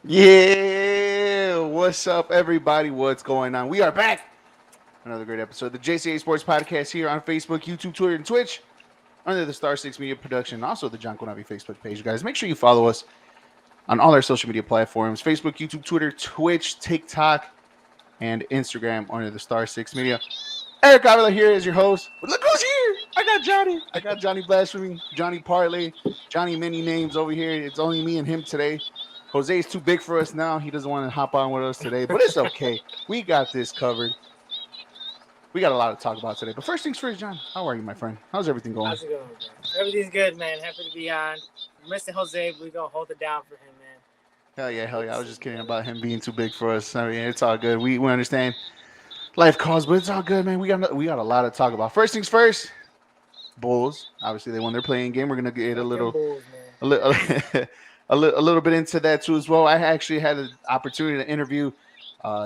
Yeah, what's up, everybody? What's going on? We are back. Another great episode of the JCA Sports Podcast here on Facebook, YouTube, Twitter, and Twitch under the Star Six Media Production, and also the John Konavi Facebook page. Guys, make sure you follow us on all our social media platforms: Facebook, YouTube, Twitter, Twitch, TikTok, and Instagram under the Star Six Media. Eric Avila here is your host. But look who's here! I got Johnny. I got Johnny Blasphemy, Johnny Parlay, Johnny many names over here. It's only me and him today. Jose's too big for us now. He doesn't want to hop on with us today, but it's okay. We got this covered. We got a lot to talk about today. But first things first, John, how are you, my friend? How's everything going? How's it going, bro? Everything's good, man. Happy to be on. Mr. Jose, we're going to hold it down for him, man. Hell yeah, hell yeah. I was just kidding about him being too big for us. I mean, it's all good. We understand life calls, but it's all good, man. We got a lot to talk about. First things first, Bulls. Obviously, they won their playing game. We're gonna get a Fuck them little Bulls, man. a little a little bit into that too as well. I actually had an opportunity to interview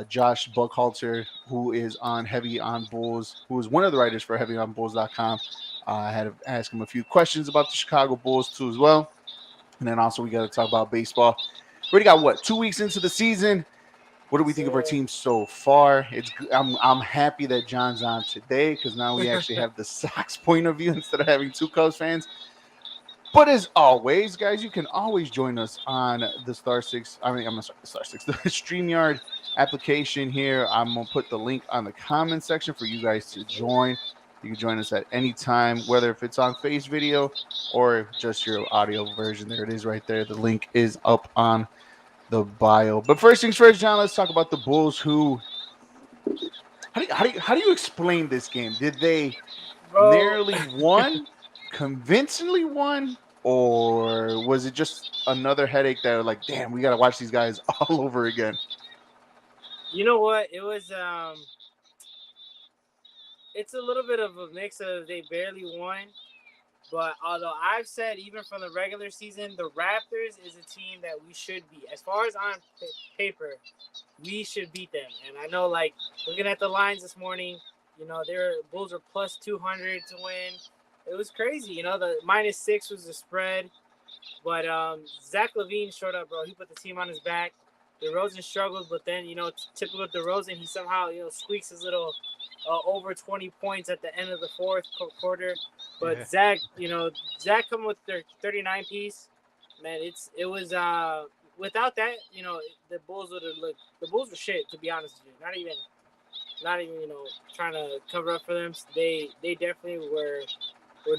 Josh Buckhalter, who is on Heavy on Bulls, who is one of the writers for HeavyOnBulls.com. I had to ask him a few questions about the Chicago Bulls too as well, and then also we got to talk about baseball. We already got what 2 weeks into the season. What do we think of our So, team so far? I'm happy that John's on today because now we actually have the Sox point of view instead of having two Cubs fans. But as always, guys, you can always join us on the Star Six. I mean, I'm sorry, the Star Six, the StreamYard application here. I'm gonna put the link on the comment section for you guys to join. You can join us at any time, whether if it's on face video or just your audio version. There it is, right there. The link is up on the bio. But first things first, John. Let's talk about the Bulls. Who? How do you explain this game? Did they bro, narrowly won, convincingly won, or was it just another headache that like, damn, we gotta watch these guys all over again? you know what? It's a little bit of a mix of they barely won. But although I've said even from the regular season, the Raptors is a team that we should beat. As far as on paper, we should beat them. And I know, like, looking at the lines this morning, their Bulls are plus 200 to win. It was crazy. The -6 was the spread. But Zach LaVine showed up, bro. He put the team on his back. DeRozan struggled, but then, typical DeRozan, he somehow, squeaks his little over 20 points at the end of the fourth quarter. But Yeah. Zach coming with their 39 piece, man, it was without that, the Bulls would have looked. The Bulls were shit, to be honest with you. Not even trying to cover up for them. They definitely were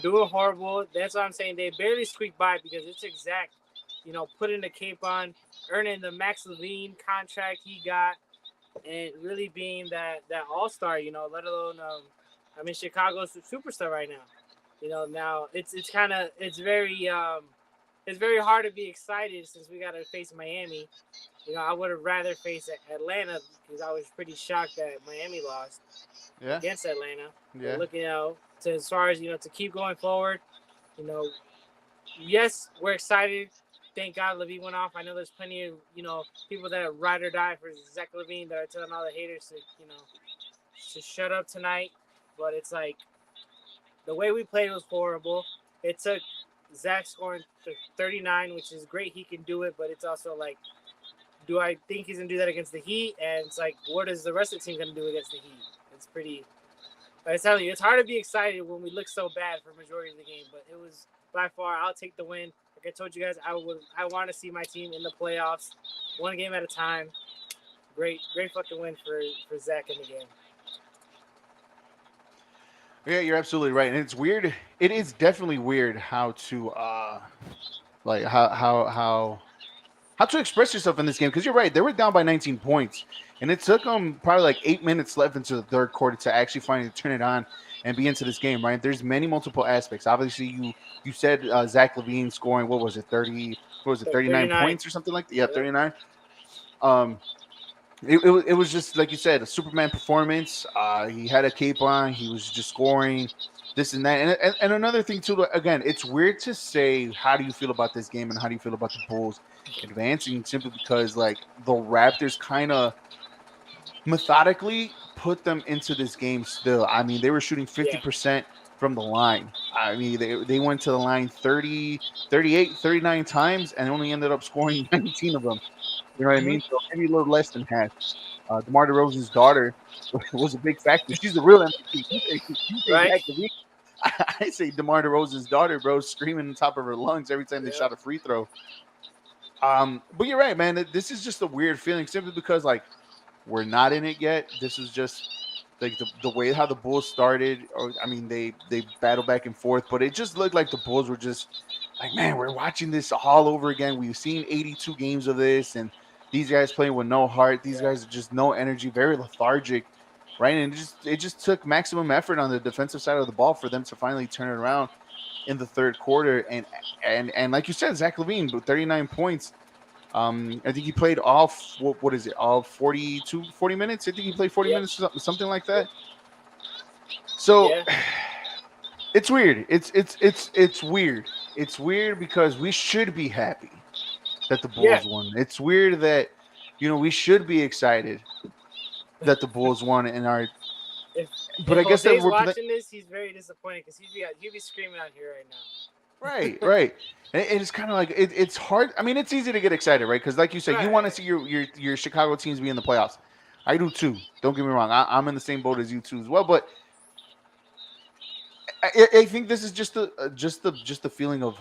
doing horrible. That's what I'm saying. They barely squeaked by because it's exact. Putting the cape on, earning the Max Levine contract he got, and really being that all-star, let alone Chicago's a superstar right now. Now it's very hard to be excited since we got to face Miami. I would have rather faced Atlanta because I was pretty shocked that Miami lost Yeah. against Atlanta. Yeah. But looking to as far as to keep going forward, you know, yes, we're excited. Thank God Levine went off. I know there's plenty of people that are ride or die for Zach Levine that are telling all the haters to to shut up tonight. But it's like the way we played was horrible. It took Zach scoring 39, which is great. He can do it, but it's also like, do I think he's gonna do that against the Heat? And it's like, what is the rest of the team gonna do against the Heat? It's pretty. I tell you, it's hard to be excited when we look so bad for majority of the game. But it was by far. I'll take the win. Like I told you guys, I want to see my team in the playoffs, one game at a time. Great fucking win for Zach in the game. Yeah, you're absolutely right, and it's weird. It is definitely weird how to like how to express yourself in this game because you're right. They were down by 19 points, and it took them probably like 8 minutes left into the third quarter to actually finally turn it on and be into this game. Right? There's many multiple aspects. Obviously, you said Zach Levine scoring what was it 30? What was it 39 39. points or something like that? Yeah, Yep. 39. Um, it was just like you said, a Superman performance. He had a cape on. He was just scoring this and that. And another thing too. Again, it's weird to say how do you feel about this game and how do you feel about the Bulls advancing simply because like the Raptors kind of methodically put them into this game. Still, I mean, they were shooting Yeah. 50% from the line. I mean, they went to the line 30, 38, 39 times and only ended up scoring 19 of them. You know what I Mhm. mean? So maybe a little less than half. DeMar DeRozan's daughter was a big factor. She's the real MVP. You say Right? Zach LaVine. I say DeMar DeRozan's daughter, bro, screaming on top of her lungs every time they Yeah. shot a free throw. But you're right, man. This is just a weird feeling simply because like we're not in it yet. This is just like the way how the Bulls started, or I mean they battled back and forth, but it just looked like the Bulls were just like, man, we're watching this all over again. We've seen 82 games of this, and these guys playing with no heart. These Yeah. guys are just no energy, very lethargic, right? And it just took maximum effort on the defensive side of the ball for them to finally turn it around in the third quarter. And like you said, Zach LaVine, 39 points. I think he played off what is it? All 40 minutes. I think he played 40 Yep. minutes, something like that. So Yeah. it's weird. It's weird. It's weird because we should be happy that the Yeah. Bulls won. It's weird that we should be excited that the Bulls won and are. If But if I guess that Jose's we're watching this, he's very disappointed because he'd be screaming out here right right, now. right. And it's kind of like it's hard. I mean, it's easy to get excited, right? Because like you said, you want to Right. see your Chicago teams be in the playoffs. I do too. Don't get me wrong. I'm in the same boat as you too as well. But I think this is just the feeling of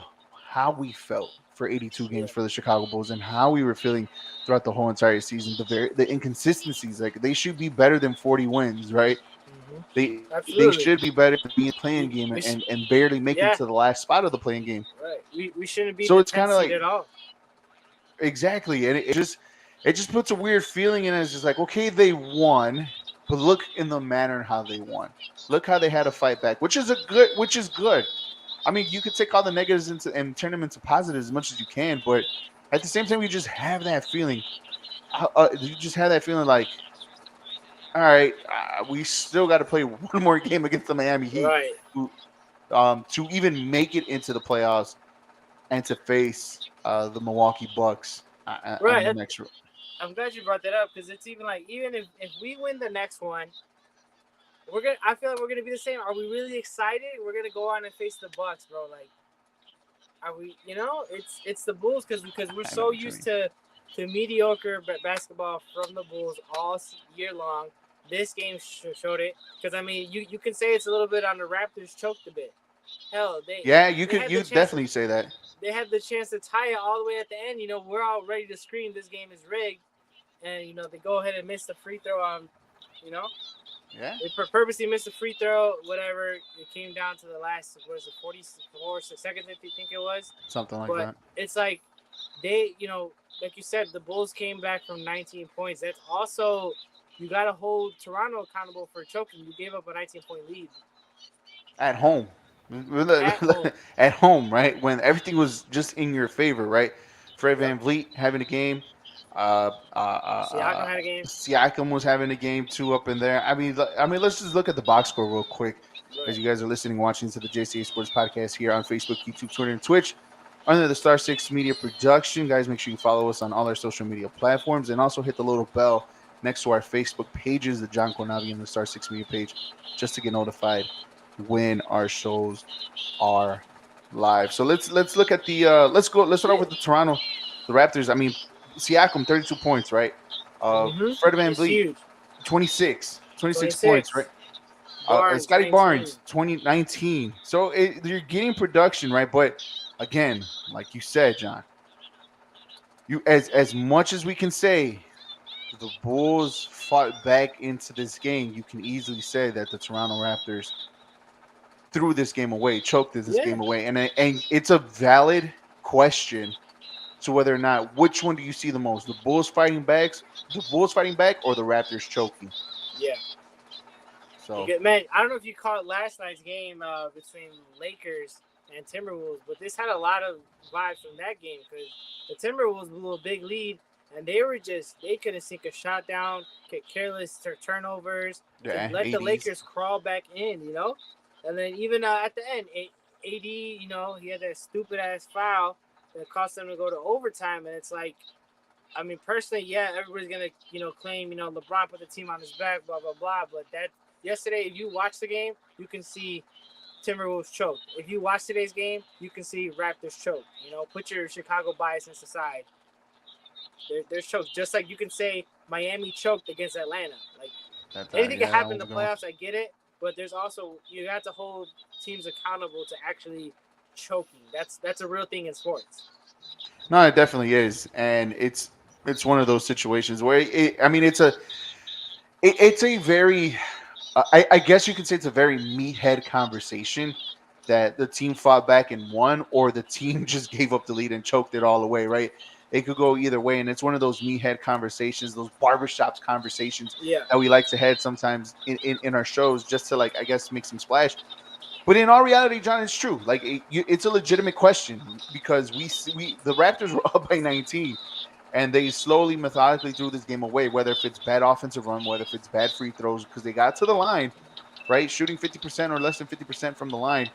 how we felt for 82 Yeah. games for the Chicago Bulls and how we were feeling throughout the whole entire season. The inconsistencies, like they should be better than 40 wins, right? Hmm. They Absolutely. should be better than being playing We, game we sh- and barely making yeah. to the last spot of the playing game. Right. We shouldn't be So the it's 10th kind of seed like at all. exactly, and it just puts a weird feeling in it. It's just like, okay, they won, but look in the manner how they won. Look how they had to fight back, which is good. I mean, you could take all the negatives and turn them into positives as much as you can, but at the same time, you just have that feeling. You just have that feeling like, all right, we still got to play one more game against the Miami Heat Right. to even make it into the playoffs and to face the Milwaukee Bucks on Right. the next. I'm glad you brought that up because it's even like even if we win the next one, I feel like we're gonna be the same. Are we really excited? We're gonna go on and face the Bucks, bro. Like, are we? It's the Bulls because we're I know so what you used mean. to mediocre basketball from the Bulls all year long. This game showed it because I mean you can say it's a little bit on the Raptors choked a bit. Hell, Yeah, you they could had the you chance definitely say that. they had the chance to tie it all the way at the end. We're all ready to scream this game is rigged, and they go ahead and miss the free throw on, you know, Yeah, they purposely missed the free throw. Whatever, it came down to the last, what is it, 44 seconds, I think it was. something like But that. it's like they, like you said, the Bulls came back from 19 points. That's also you got to hold Toronto accountable for choking. You gave up a 19-point lead At home. at home. At home, right? When everything was just in your favor, right? Fred Yep. Van Vliet having a game. Uh, uh, Siakam uh, had a game. Siakam was having a game too up in there. I mean, let's just look at the box score real quick as Right. you guys are listening, watching to the JCA Sports Podcast here on Facebook, YouTube, Twitter, and Twitch under the Star Six Media Production. Guys, make sure you follow us on all our social media platforms and also hit the little bell next to our Facebook pages, the John Konavi and the Star Six Media page, just to get notified when our shows are live. So let's look at the let's start off Yeah. with the Raptors. I mean, Siakam 32 points, right? Mm-hmm. Fred Van It's Vliet huge. 26 points, right? 26. Barnes, Scotty 19. Barnes 2019. So you're getting production, right? But again, like you said, John, you as much as we can say the Bulls fought back into this game, you can easily say that the Toronto Raptors threw this game away, choked this Yeah. game away, and it's a valid question to whether or not which one do you see the most: the Bulls fighting back, or the Raptors choking. Yeah. So Man, I don't know if you caught last night's game between Lakers and Timberwolves, but this had a lot of vibes from that game because the Timberwolves blew a big lead and they couldn't sink a shot down, get careless turnovers, to yeah, let the 80s. Lakers crawl back in. And then even at the end, AD, he had that stupid ass foul that cost them to go to overtime, and it's like, I mean, personally, yeah, everybody's gonna, claim, LeBron put the team on his back, blah blah blah. But that yesterday, if you watch the game, you can see Timberwolves choke. If you watch today's game, you can see Raptors choke. Put your Chicago bias aside. There's chokes. Just like you can say Miami choked against Atlanta. Like That's anything can yeah, that happen in one's the a good one. playoffs. I get it, but there's also you have to hold teams accountable to actually choking. That's a real thing in sports. No, it definitely is, and it's one of those situations where I mean, it's a very I guess you could say it's a very meathead conversation that the team fought back and won, or the team just gave up the lead and choked it all away, right? It could go either way, and it's one of those meathead conversations, those barbershops conversations Yeah. that we like to have sometimes in our shows, just to like I guess make some splash. But in all reality, John, it's true. Like it's a legitimate question because we the Raptors were up by 19, and they slowly, methodically threw this game away. Whether if it's bad offensive run, whether if it's bad free throws, because they got to the line, right, shooting 50% or less than 50% from the line,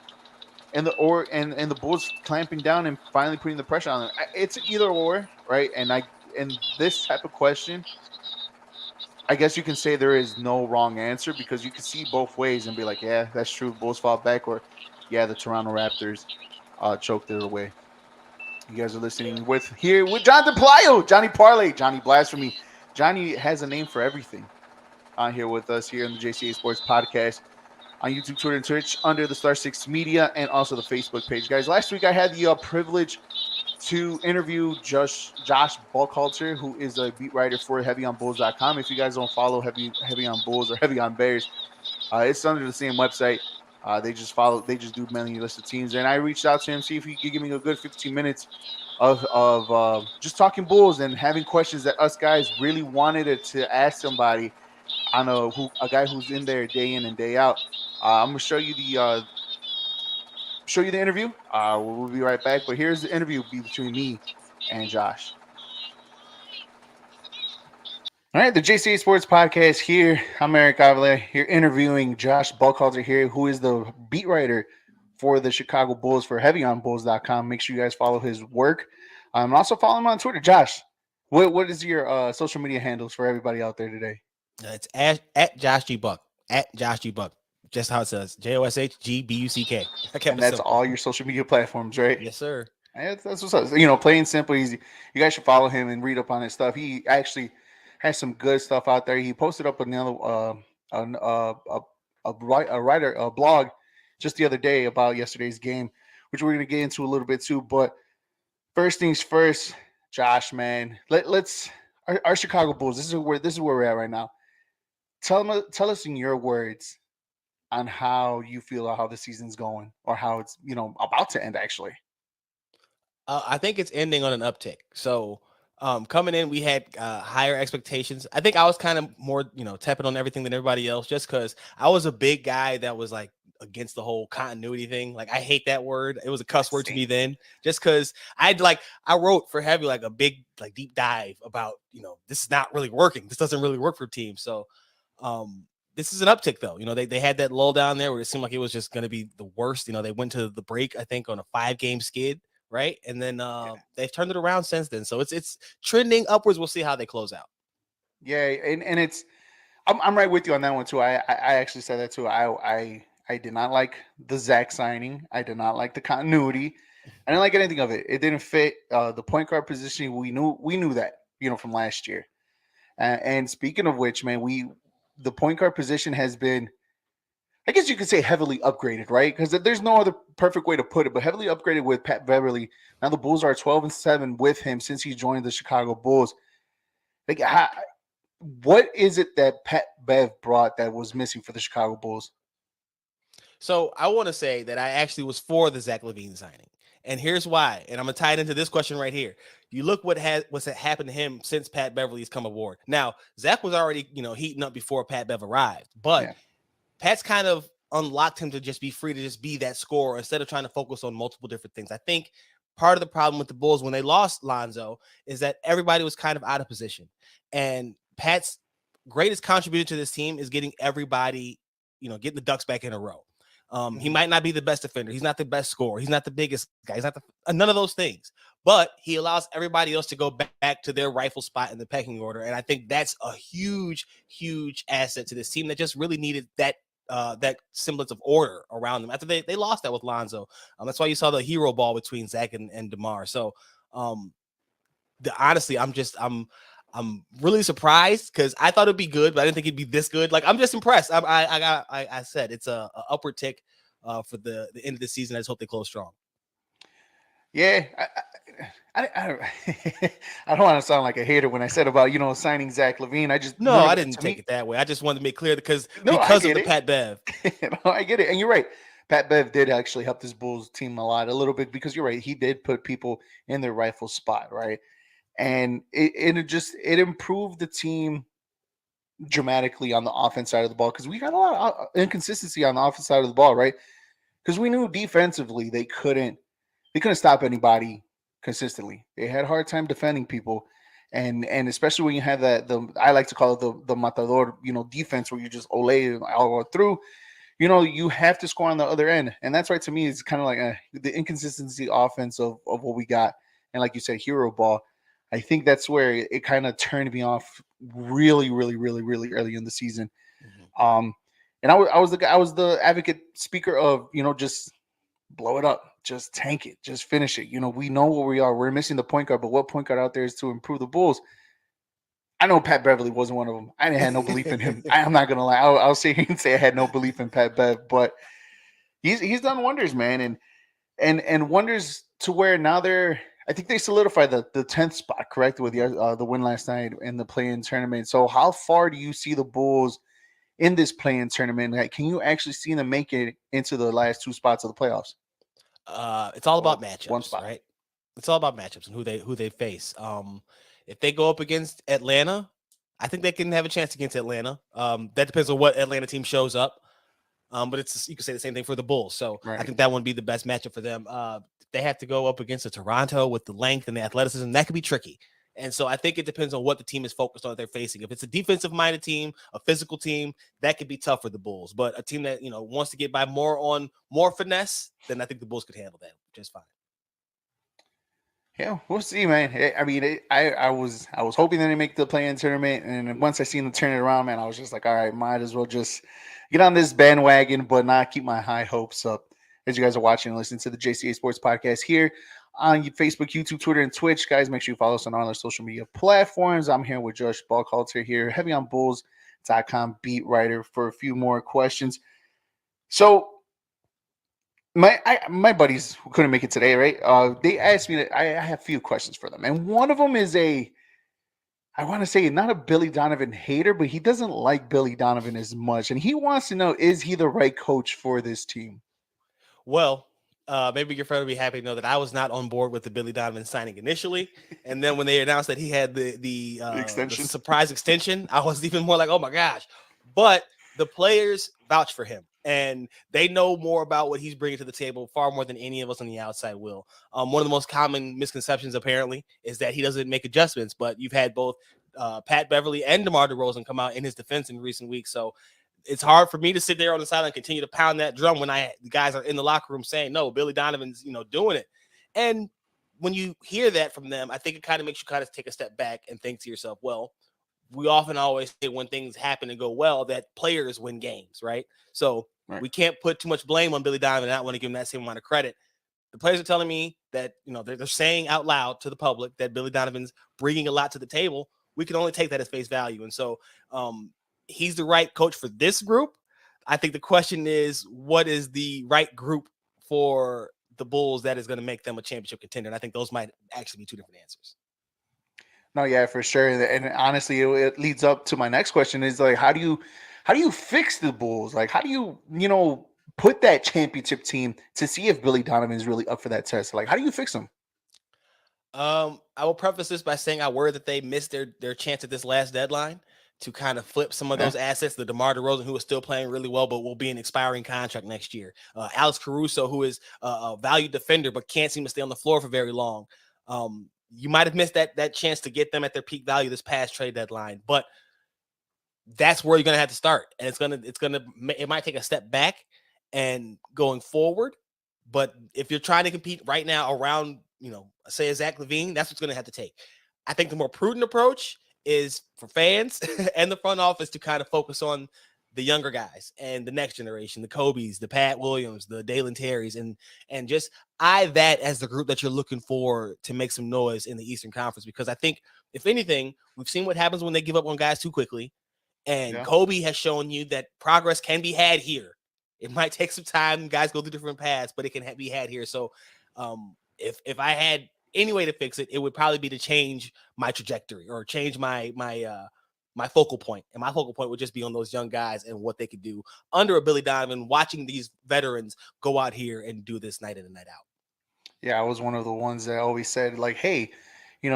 and the Bulls clamping down and finally putting the pressure on them. It's either or, right? And this type of question, I guess you can say there is no wrong answer because you can see both ways and be like, yeah, that's true. Bulls fought back, or yeah, the Toronto Raptors choked it away. You guys are Yeah. listening with John DePlaio, Johnny Parlay, Johnny Blasphemy. Johnny has a name for everything on here with us here in the JCA Sports Podcast on YouTube, Twitter, and Twitch under the Star Six Media and also the Facebook page. Guys, last week I had the privilege to interview Josh Buckhalter, who is a beat writer for HeavyOnBulls.com. If you guys don't follow Heavy on Bulls or Heavy on Bears, it's under the same website. They just do mainly list of teams. And I reached out to him, see if he could give me a good 15 minutes of just talking Bulls and having questions that us guys really wanted to ask somebody on a guy who's in there day in and day out. I'm gonna show you the interview. We'll be right back. But here's the interview between me and Josh. All right, the JCA Sports Podcast here. I'm Eric Avila here interviewing Josh Buckhalter here, who is the beat writer for the Chicago Bulls for HeavyOnBulls.com. Make sure you guys follow his work. And also follow him on Twitter. Josh, what is your social media handles for everybody out there today? It's at Josh G Buck. At Josh G Buck. Just how it says. JOSHGBUCK. I kept And it that's simple. all your social media platforms, right? Yes, sir. That's what's up. You know, plain simple, easy. You guys should follow him and read up on his stuff. He actually has some good stuff out there. He posted up another a blog just the other day about yesterday's game, which we're gonna get into a little bit too. But first things first, Josh, man, let's our Chicago Bulls. This is where we're at right now. Tell us in your words on how you feel about how the season's going, or how it's about to end actually. I think it's ending on an uptick. So coming in, we had higher expectations. I think I was kind of more, tepid on everything than everybody else, just because I was a big guy that was like against the whole continuity thing. Like I hate that word. It was a cuss word to me then, just because I wrote for Heavy like a big deep dive about this is not really working. This doesn't really work for teams. So this is an uptick though. They had that lull down there where it seemed like it was just going to be the worst. They went to the break, I think, on a 5-game skid. Right. And then they've turned it around since then. So it's trending upwards. We'll see how they close out. Yeah. And it's, I'm right with you on that one too. I actually said that too. I did not like the Zach signing. I did not like the continuity. I didn't like anything of it. It didn't fit the point guard position. We knew that, from last year. And speaking of which, man, the point guard position has been, I guess you could say, heavily upgraded, right? Because there's no other perfect way to put it, but heavily upgraded with Pat Beverly. Now the Bulls are 12-7 with him since he joined the Chicago Bulls. Like, what is it that Pat Bev brought that was missing for the Chicago Bulls? So I want to say that I actually was for the Zach LaVine signing. And here's why. And I'm going to tie it into this question right here. You look what's happened to him since Pat Beverly's come aboard. Now, Zach was already, heating up before Pat Bev arrived. But Pat's kind of unlocked him to just be free to just be that scorer instead of trying to focus on multiple different things. I think part of the problem with the Bulls when they lost Lonzo is that everybody was kind of out of position. And Pat's greatest contributor to this team is getting everybody, getting the ducks back in a row. He might not be the best defender. He's not the best scorer. He's not the biggest guy. He's not none of those things. But he allows everybody else to go back to their rightful spot in the pecking order. And I think that's a huge, huge asset to this team that just really needed that semblance of order around them after they lost that with Lonzo. That's why you saw the hero ball between Zach and DeMar. So honestly, I'm really surprised because I thought it'd be good, but I didn't think it'd be this good. Like, I'm just impressed. I said it's a upward tick for the end of the season. I just hope they close strong. Yeah, I don't, I don't want to sound like a hater when I said about signing Zach LaVine. I just No, I didn't take it that way. I just wanted to make clear because of the Pat Bev. No, I get it, and you're right. Pat Bev did actually help this Bulls team a little bit because you're right. He did put people in their rightful spot, right? And it improved the team dramatically on the offense side of the ball because we got a lot of inconsistency on the offense side of the ball, right? Because we knew defensively they couldn't stop anybody consistently. They had a hard time defending people, and especially when you have I like to call it the matador, defense where you just olay all through. You have to score on the other end, and that's why to me it's kind of like the inconsistency offense of what we got, and like you said, hero ball. I think that's where it kind of turned me off really, really, really, really early in the season. Mm-hmm. And I was the advocate speaker of just blow it up, just tank it, just finish it. We know where we are. We're missing the point guard, but what point guard out there is to improve the Bulls? I know Pat Beverly wasn't one of them. I had no belief in him. I'm not gonna lie. I'll say he and say I had no belief in Pat Bev, but he's done wonders, man, and wonders to where now I think they solidified the 10th spot, correct, with the win last night in the play-in tournament. So how far do you see the Bulls in this play-in tournament? Like, can you actually see them make it into the last two spots of the playoffs? It's all about matchups, right? It's all about matchups and who they face. If they go up against Atlanta, I think they can have a chance against Atlanta. That depends on what Atlanta team shows up. But you can say the same thing for the Bulls. So right. I think that would be the best matchup for them. They have to go up against a Toronto with the length and the athleticism. That could be tricky. And so I think it depends on what the team is focused on that they're facing. If it's a defensive-minded team, a physical team, that could be tough for the Bulls. But a team that wants to get by more finesse, then I think the Bulls could handle that just fine. Yeah, we'll see, man. I mean, I was hoping that they make the play-in tournament, and once I seen them turn it around, man, I was just like, all right, might as well just get on this bandwagon, but not keep my high hopes up. As you guys are watching and listening to the JCA Sports Podcast here on Facebook, YouTube, Twitter, and Twitch, guys, make sure you follow us on all our social media platforms. I'm here with Josh Ballhalter here, heavy on Bulls.com beat writer for a few more questions. So my buddies who couldn't make it today, right? They asked me that I have a few questions for them, and one of them is I want to say not a Billy Donovan hater, but he doesn't like Billy Donovan as much, and he wants to know, is he the right coach for this team? Well, maybe your friend will be happy to know that I was not on board with the Billy Donovan signing initially, and then when they announced that he had the surprise extension, I was even more like, oh my gosh. But the players vouch for him, and they know more about what he's bringing to the table far more than any of us on the outside will. One of the most common misconceptions, apparently, is that he doesn't make adjustments, but you've had both Pat Beverly and DeMar DeRozan come out in his defense in recent weeks, so it's hard for me to sit there on the sideline and continue to pound that drum when the guys are in the locker room saying, no, Billy Donovan's, doing it. And when you hear that from them, I think it kind of makes you kind of take a step back and think to yourself, well, we often always say when things happen and go well that players win games, right? So we can't put too much blame on Billy Donovan and not want to give him that same amount of credit. The players are telling me that, they're saying out loud to the public that Billy Donovan's bringing a lot to the table. We can only take that as face value. And so, he's the right coach for this group. I think the question is, what is the right group for the Bulls that is going to make them a championship contender? And I think those might actually be two different answers. No, yeah, for sure. And honestly, it leads up to my next question is like, how do you fix the Bulls? Like, how do you, put that championship team to see if Billy Donovan is really up for that test? Like, how do you fix them? I will preface this by saying I worry that they missed their chance at this last deadline to kind of flip some of those assets. The DeMar DeRozan, who is still playing really well, but will be an expiring contract next year. Alex Caruso, who is a valued defender, but can't seem to stay on the floor for very long. You might have missed that chance to get them at their peak value this past trade deadline, but that's where you're going to have to start. And it might take a step back and going forward. But if you're trying to compete right now around, say a Zach LaVine, that's what's going to have to take. I think the more prudent approach is for fans and the front office to kind of focus on the younger guys and the next generation, the Kobe's, the Pat Williams, the Dalen Terrys, and just eye that as the group that you're looking for to make some noise in the Eastern Conference. Because I think, if anything, we've seen what happens when they give up on guys too quickly. And Kobe has shown you that progress can be had here. It might take some time. Guys go through different paths, but it can be had here. So if I had any way to fix it, it would probably be to change my trajectory or change my focal point. And my focal point would just be on those young guys and what they could do under a Billy Donovan, watching these veterans go out here and do this night in and night out. Yeah, I was one of the ones that always said, like, hey,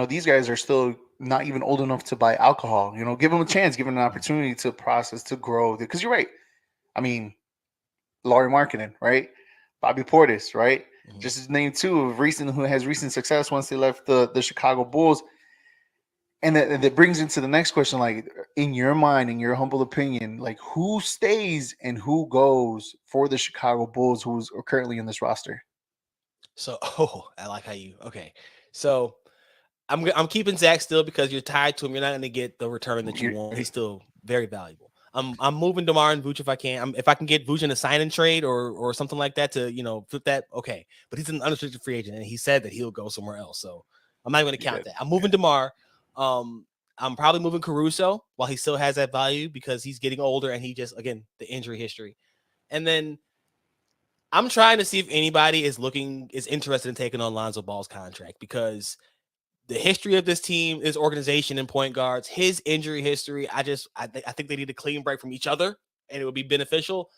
these guys are still not even old enough to buy alcohol. Give them a chance, give them an opportunity to process, to grow. Because you're right. I mean, Laurie Markkinen, right? Bobby Portis, right? Mm-hmm. Just his name too who has recent success once they left the Chicago Bulls. And that brings into the next question, like, in your mind, in your humble opinion, like, who stays and who goes for the Chicago Bulls who's currently in this roster? So, I like how you, okay. So I'm keeping Zach still because you're tied to him. You're not going to get the return that you want. He's still very valuable. I'm moving DeMar and Vooch if I can. If I can get Vooch in a sign and trade or something like that to flip that, okay. But he's an unrestricted free agent, and he said that he'll go somewhere else. So I'm not going to count that. I'm moving DeMar. I'm probably moving Caruso while he still has that value because he's getting older and he just, again, the injury history. And then I'm trying to see if anybody is interested in taking on Lonzo Ball's contract, because the history of this team, this organization and point guards, his injury history, I think they need a clean break from each other, and it would be beneficial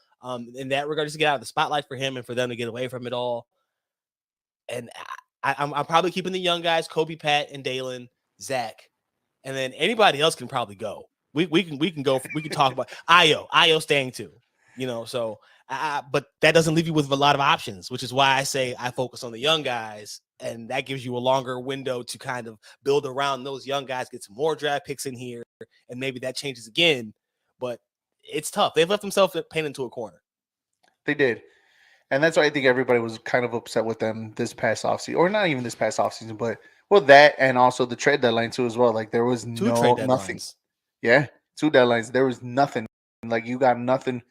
in that regard, just to get out of the spotlight for him and for them to get away from it all. And I'm probably keeping the young guys, Kobe, Pat, and Dalen, Zach, and then anybody else can probably go. We can go. We can talk about Io staying too. So but that doesn't leave you with a lot of options, which is why I say I focus on the young guys, and that gives you a longer window to kind of build around those young guys, get some more draft picks in here, and maybe that changes again. But it's tough. They've left themselves painted into a corner. They did. And that's why I think everybody was kind of upset with them this past offseason, or not even this past offseason, but that and also the trade deadline too as well. Like, there was nothing. Yeah, 2 deadlines. There was nothing. Like, you got nothing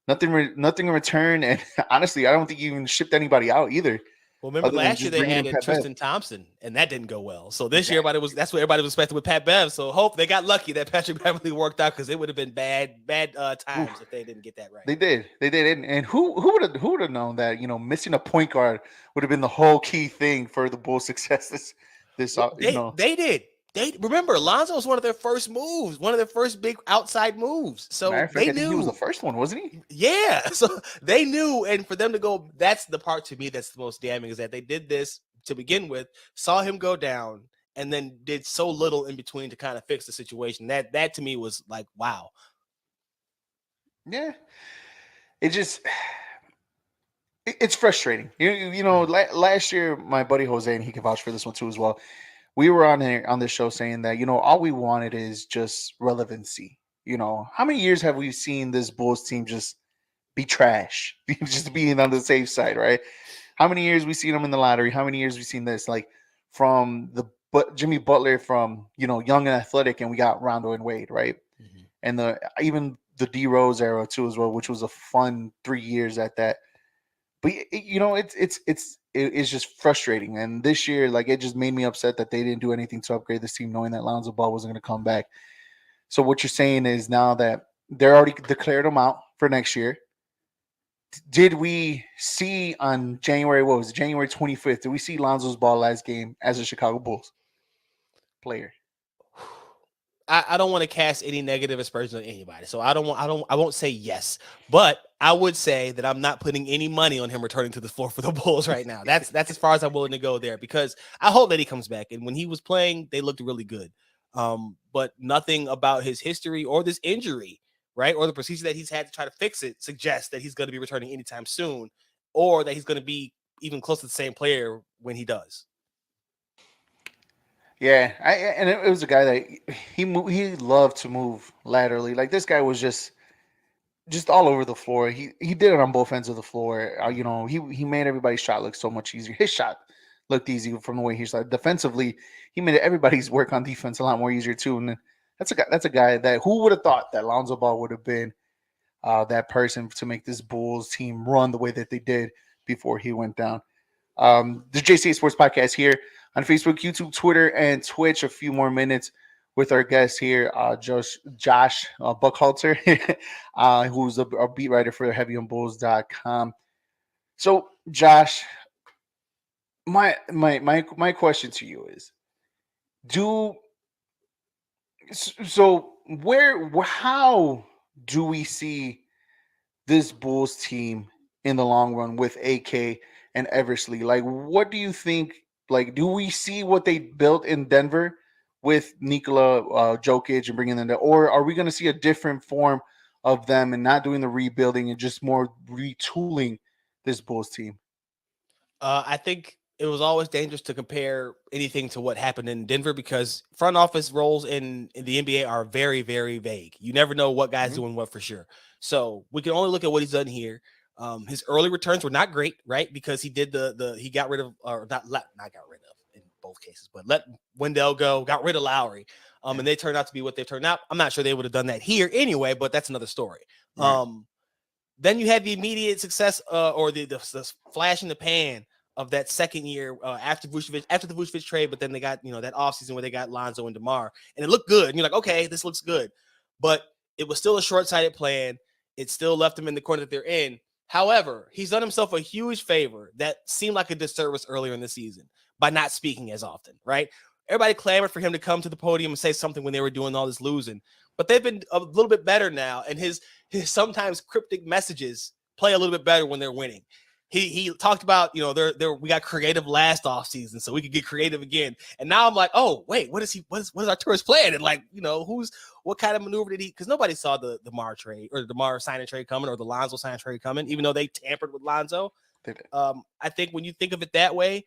in return. And honestly, I don't think you even shipped anybody out either. Well, remember last year they added Tristan Thompson, and that didn't go well. So this year, that's what everybody was expecting with Pat Bev. So hope they got lucky that Patrick Beverley worked out, because it would have been bad times if they didn't get that right. They did. And who would have known that missing a point guard would have been the whole key thing for the Bulls' success this. They did. They remember Lonzo was one of their first moves, one of their first big outside moves. So I think he was the first one, wasn't he? Yeah. So they knew, and for them to go, that's the part to me that's the most damning, is that they did this to begin with, saw him go down, and then did so little in between to kind of fix the situation. That to me was like, wow. Yeah. It's frustrating. Last year, my buddy Jose, and he can vouch for this one too as well, we were on this show saying that, all we wanted is just relevancy. How many years have we seen this Bulls team just be trash, just being on the safe side, right? How many years we seen them in the lottery? How many years we seen this, like, from Jimmy Butler, from young and athletic, and we got Rondo and Wade, right? Mm-hmm. And even the D Rose era too as well, which was a fun 3 years at that. But it's just frustrating. And this year, like, it just made me upset that they didn't do anything to upgrade this team, knowing that Lonzo Ball wasn't going to come back. So what you're saying is, now that they're already declared him out for next year, did we see on January 25th, did we see Lonzo's Ball last game as a Chicago Bulls player? I don't want to cast any negative aspersions on anybody, so I won't say yes, but I would say that I'm not putting any money on him returning to the floor for the Bulls right now. That's as far as I'm willing to go there, because I hope that he comes back. And when he was playing, they looked really good. But nothing about his history or this injury, right, or the procedure that he's had to try to fix it, suggests that he's going to be returning anytime soon, or that he's going to be even close to the same player when he does. Yeah, and it was a guy that he loved to move laterally. Like, this guy was just all over the floor. He did it on both ends of the floor. He made everybody's shot look so much easier. His shot looked easy from the way he shot. Defensively, he made everybody's work on defense a lot more easier too. And that's a guy that, who would have thought that Lonzo Ball would have been that person to make this Bulls team run the way that they did before he went down. The JCA Sports Podcast here on Facebook, YouTube, Twitter, and Twitch. A few more minutes with our guest here, Josh Buckhalter, who's a beat writer for HeavyOnBulls.com. So, Josh, my question to you is: Do so how do we see this Bulls team in the long run with AK and Eversley? Like, what do you think? Like, do we see what they built in Denver with Nikola Jokic and bringing them there, or are we going to see a different form of them and not doing the rebuilding and just more retooling this Bulls team? I think it was always dangerous to compare anything to what happened in Denver because front office roles in the NBA are very, very vague. You never know what guy's doing what for sure. So we can only look at what he's done here. His early returns were not great, right? Because he did he got rid of, or not got rid of in both cases, but let Wendell go, got rid of Lowry. And they turned out to be what they turned out. I'm not sure they would have done that here anyway, but that's another story. Right. Then you had the immediate success or the flash in the pan of that second year after the Vucevic trade, but then they got, that offseason where they got Lonzo and DeMar, and it looked good. And you're like, okay, this looks good. But it was still a short-sighted plan. It still left them in the corner that they're in. However, he's done himself a huge favor that seemed like a disservice earlier in the season by not speaking as often, right? Everybody clamored for him to come to the podium and say something when they were doing all this losing. But they've been a little bit better now, and his sometimes cryptic messages play a little bit better when they're winning. He talked about, we got creative last offseason, so we could get creative again. And now I'm like, oh, wait, what is Arturo's plan? And like, what kind of maneuver did he? Because nobody saw the DeMar trade or the DeMar signing trade coming or the Lonzo signing trade coming, even though they tampered with Lonzo. I think when you think of it that way,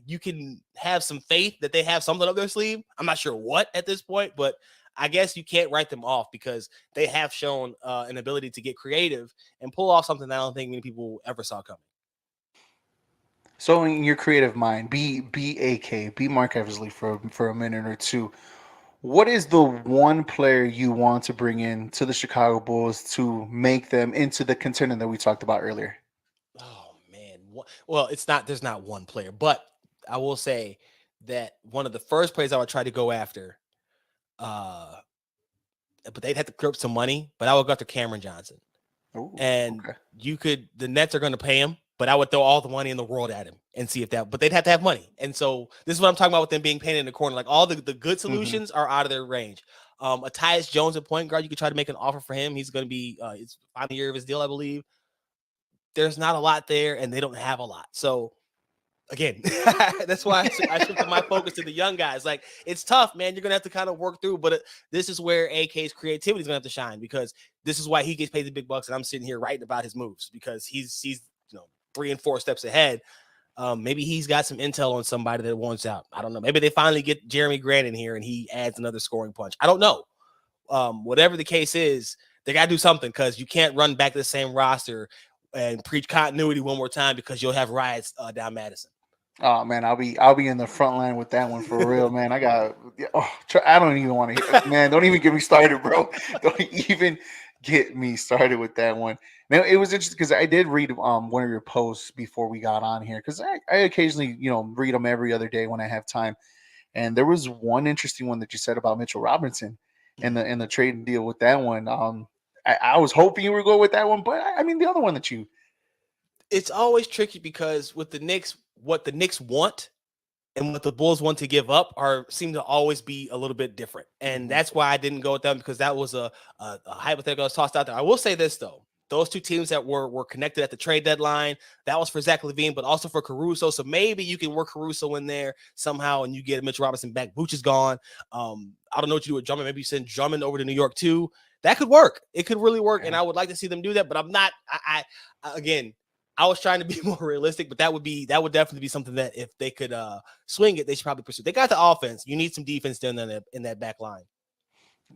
you can have some faith that they have something up their sleeve. I'm not sure what at this point, but I guess you can't write them off because they have shown an ability to get creative and pull off something that I don't think many people ever saw coming. So in your creative mind, be Mark Eversley for a minute or two. What is the one player you want to bring in to the Chicago Bulls to make them into the contender that we talked about earlier? Oh man. Well, there's not one player, but I will say that one of the first players I would try to go after, but they'd have to clear up some money, but I would go after Cameron Johnson. Ooh, and the Nets are going to pay him, but I would throw all the money in the world at him and see if but they'd have to have money. And so this is what I'm talking about with them being painted in the corner. Like all the good solutions are out of their range. A Tyus Jones at point guard, you could try to make an offer for him. He's going to be, it's final year of his deal, I believe. There's not a lot there and they don't have a lot. So again, that's why I shifted my focus to the young guys. Like it's tough, man. You're gonna have to kind of work through, but this is where AK's creativity is gonna have to shine because this is why he gets paid the big bucks, and I'm sitting here writing about his moves because he's 3 and 4 steps ahead. Maybe he's got some intel on somebody that wants out. I don't know. Maybe they finally get Jeremy Grant in here and he adds another scoring punch. I don't know. Whatever the case is, they gotta do something because you can't run back to the same roster and preach continuity one more time because you'll have riots down Madison. Oh man, I'll be in the front line with that one for real, man. I don't even want to hear, man. Don't even get me started, bro. Don't even get me started with that one. Now it was interesting because I did read one of your posts before we got on here because I occasionally read them every other day when I have time, and there was one interesting one that you said about Mitchell Robinson and the trade and deal with that one. I was hoping you were going with that one, but I mean the other one that you. It's always tricky because with the Knicks, what the Knicks want and what the Bulls want to give up seem to always be a little bit different. And that's why I didn't go with them because that was a hypothetical that was tossed out there. I will say this, though. Those two teams that were connected at the trade deadline, that was for Zach LaVine, but also for Caruso. So maybe you can work Caruso in there somehow and you get Mitchell Robinson back. Booch is gone. I don't know what you do with Drummond. Maybe you send Drummond over to New York, too. That could work. It could really work. And I would like to see them do that, but I'm not. Again, I was trying to be more realistic, but that would definitely be something that if they could swing it, they should probably pursue. They got the offense. You need some defense in that back line.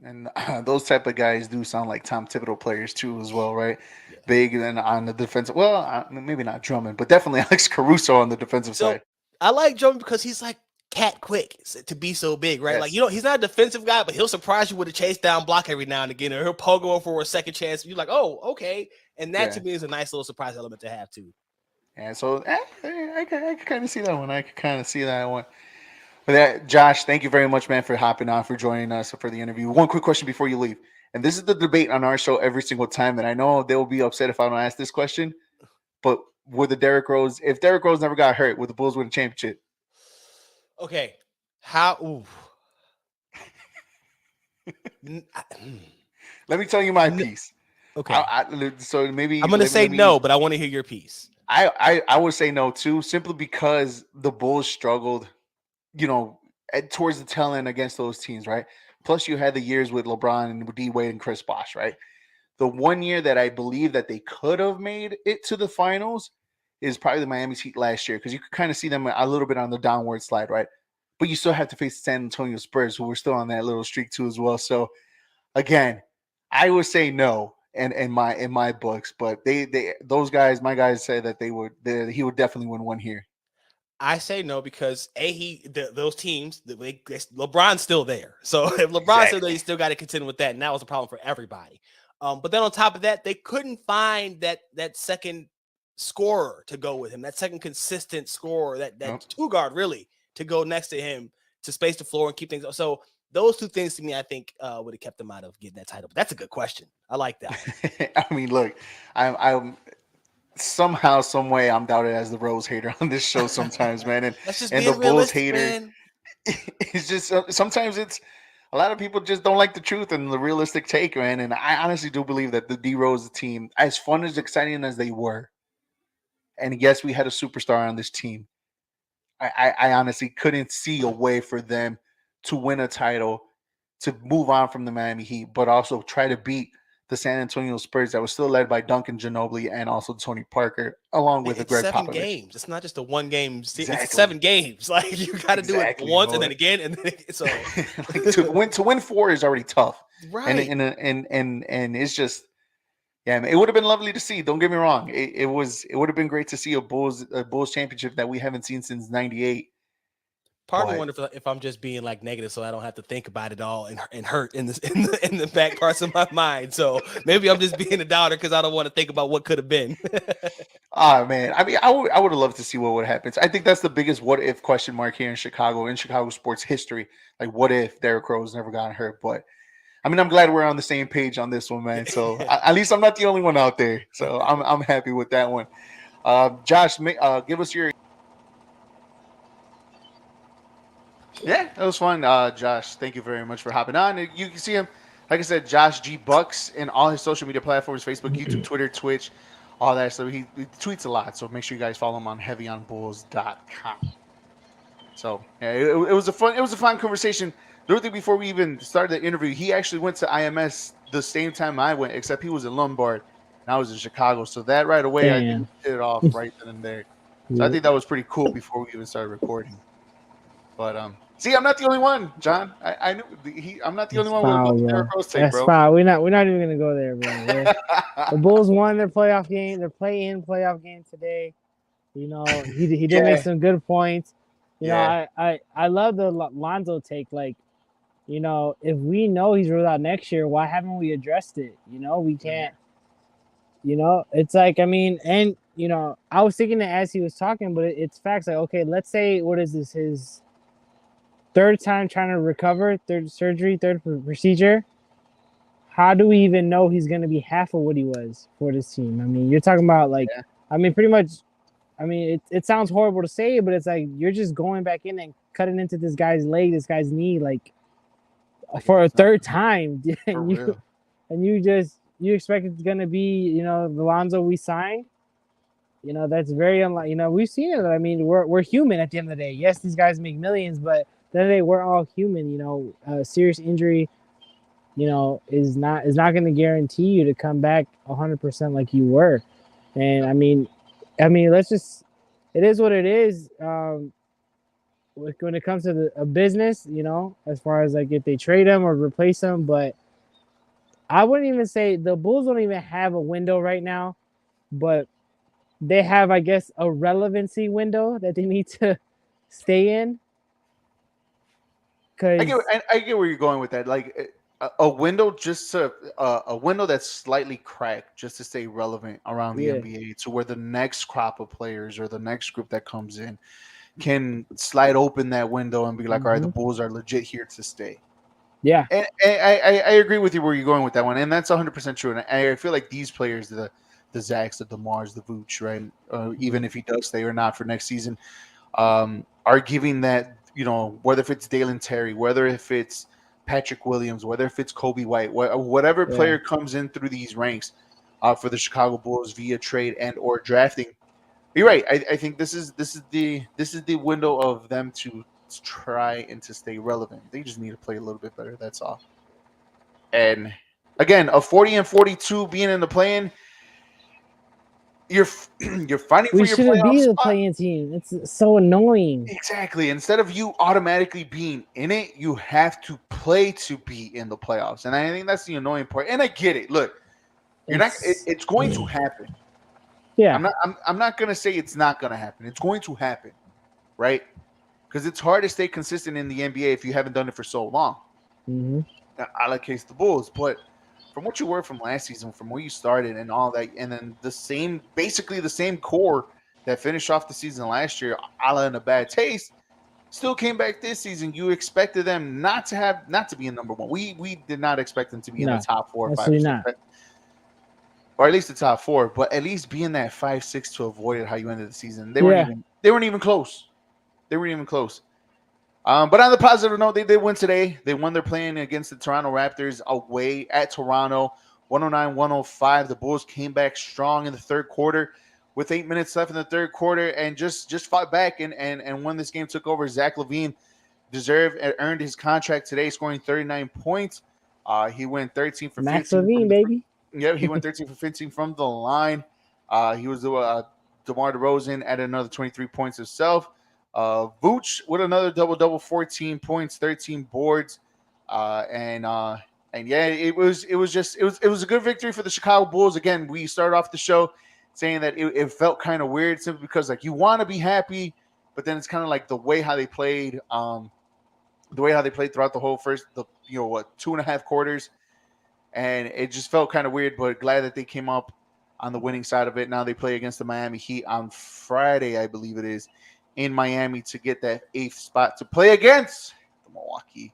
And those type of guys do sound like Tom Thibodeau players too, as well, right? Yeah. Big and on the defensive. Well, maybe not Drummond, but definitely Alex Caruso on the defensive side. I like Drummond because he's like cat quick to be so big, right? Yes. Like, he's not a defensive guy, but he'll surprise you with a chase down block every now and again, or he'll poke him for a second chance. You're like, oh, okay. And that to me is a nice little surprise element to have too. And so I can kind of see that one. But that, Josh, thank you very much, man, for hopping on, for joining us for the interview. One quick question before you leave. And this is the debate on our show every single time. And I know they will be upset if I don't ask this question. But if Derrick Rose never got hurt, would the Bulls win a championship? Okay. How? Ooh. Let me tell you my piece. Okay. So maybe I'm going to say no, but I want to hear your piece. I would say no too, simply because the Bulls struggled, towards the tail end against those teams, right? Plus, you had the years with LeBron and D Wade and Chris Bosh, right? The one year that I believe that they could have made it to the finals is probably the Miami Heat last year, because you could kind of see them a little bit on the downward slide, right? But you still have to face the San Antonio Spurs, who were still on that little streak too as well. So, again, I would say no in my books, but those guys, my guys, say that he would definitely win one here. I say no because those teams, LeBron's still there. So if LeBron's still there, you still got to contend with that, and that was a problem for everybody. But then on top of that, they couldn't find that second scorer to go with him, that second consistent scorer, that two guard really to go next to him to space the floor and keep things up. So those two things to me, I think would have kept them out of getting that title. But that's a good question. I like that. I mean, look, I'm somehow, some way, I'm doubted as the Rose hater on this show sometimes, man, and the Bulls hater. Man. It's just sometimes it's a lot of people just don't like the truth and the realistic take, man. And I honestly do believe that the D Rose team, as fun as exciting as they were, and yes, we had a superstar on this team, I honestly couldn't see a way for them to win a title, to move on from the Miami Heat, but also try to beat the San Antonio Spurs that was still led by Duncan Ginobili and also Tony Parker, along with Greg Popovich. 7 games. It's not just a one game. Exactly. It's 7 games. Like, you got to do it once and then again, and then so like to win 4 is already tough, right? And it's just, yeah, man, it would have been lovely to see. Don't get me wrong. It would have been great to see a Bulls championship that we haven't seen since '98. Part of me wonder if I'm just being like negative, so I don't have to think about it all and hurt in the back parts of my mind. So maybe I'm just being a doubter because I don't want to think about what could have been. Oh man, I mean, I would have loved to see what would happen. I think that's the biggest what if question mark here in Chicago sports history. Like, what if Derrick Rose never got hurt? But I mean, I'm glad we're on the same page on this one, man. So at least I'm not the only one out there. So I'm happy with that one. Josh, give us your. Yeah, that was fun. Josh, thank you very much for hopping on. You can see him, like I said, Josh G. Bucks, in all his social media platforms, Facebook, YouTube, Twitter, Twitch, all that stuff. He tweets a lot, so make sure you guys follow him on heavyonbulls.com. So yeah, it was a fun conversation. Literally before we even started the interview, he actually went to IMS the same time I went, except he was in Lombard and I was in Chicago. So that right away, I think we hit it off right then and there. So I think that was pretty cool before we even started recording. But see, I'm not the only one, John. I knew I'm not the only one with the Derrick Rose take, bro. That's fine. We're not even gonna go there, bro. The Bulls won their playoff game, their play-in playoff game today. You know, he did make some good points. You know, I love the Lonzo take. Like, you know, if we know he's ruled out next year, why haven't we addressed it? You know, we can't. You know, it's like, I mean, and you know, I was thinking that as he was talking, but it's facts. Like, okay, let's say, what is this? His third time trying to recover, third surgery, third procedure. How do we even know he's going to be half of what he was for this team? I mean, you're talking about like, I mean, pretty much, I mean, it sounds horrible to say, but it's like you're just going back in and cutting into this guy's leg, this guy's knee, like for a third time. And you expect it's going to be, you know, the Lonzo we signed. You know, that's very unlike, you know, we've seen it. I mean, we're human at the end of the day. Yes, these guys make millions, but at the end of the day, we're all human. You know, a serious injury, you know, is not going to guarantee you to come back 100% like you were. And I mean, let's just, it is what it is. When it comes to a business, you know, as far as like if they trade him or replace him, but I wouldn't even say the Bulls don't even have a window right now, but they have, I guess, a relevancy window that they need to stay in. I because get where you're going with that. Like a window, just to, a window that's slightly cracked, just to stay relevant around the yeah, NBA, to where the next crop of players or the next group that comes in can slide open that window and be like, all right, the Bulls are legit here to stay. yeah, And I agree with you where you're going with that one, and that's 100% true. And I feel like these players, the Zachs, the DeMars, the Vooch, right? Even if he does stay or not for next season, are giving that, whether if it's Dalen Terry, whether if it's Patrick Williams, whether if it's Kobe White, whatever player comes in through these ranks for the Chicago Bulls via trade and or drafting. You're right. I think this is the window of them to try and to stay relevant. They just need to play a little bit better. That's all. And again, a 40-42 being in the play-in, you're fighting for we your shouldn't playoff be the spot. playing team. It's so annoying. Exactly. Instead of you automatically being in it, you have to play to be in the playoffs. And I think that's the annoying part. And I get it. Look, it's going to happen. Yeah. I'm not gonna say it's not gonna happen. It's going to happen, right? Because it's hard to stay consistent in the NBA if you haven't done it for so long. Mm-hmm. I like case the Bulls, but from what you were from last season, from where you started and all that, and then basically the same core that finished off the season last year, a la in a bad taste, still came back this season. You expected them not to be in number one. We did not expect them to be in the top 4 or 5. Absolutely not. Or at least the top 4, but at least be in that 5-6 to avoid how you ended the season. They weren't even close. They weren't even close. But on the positive note, they did win today. They won their play-in against the Toronto Raptors away at Toronto, 109-105. The Bulls came back strong in the third quarter with 8 minutes left in the third quarter and just fought back and won this game, took over. Zach LaVine earned his contract today, scoring 39 points. He went 13 for 15. Max LaVine, baby. Yeah, he went 13 for 15 from the line. He was DeMar DeRozan at another 23 points himself. Vooch with another double, 14 points, 13 boards, and yeah, it was a good victory for the Chicago Bulls. Again, we started off the show saying that it felt kind of weird simply because like you want to be happy, but then it's kind of like the way how they played, throughout the whole first 2.5 quarters. And it just felt kind of weird, but glad that they came up on the winning side of it. Now they play against the Miami Heat on Friday, I believe it is, in Miami to get that 8th spot to play against the Milwaukee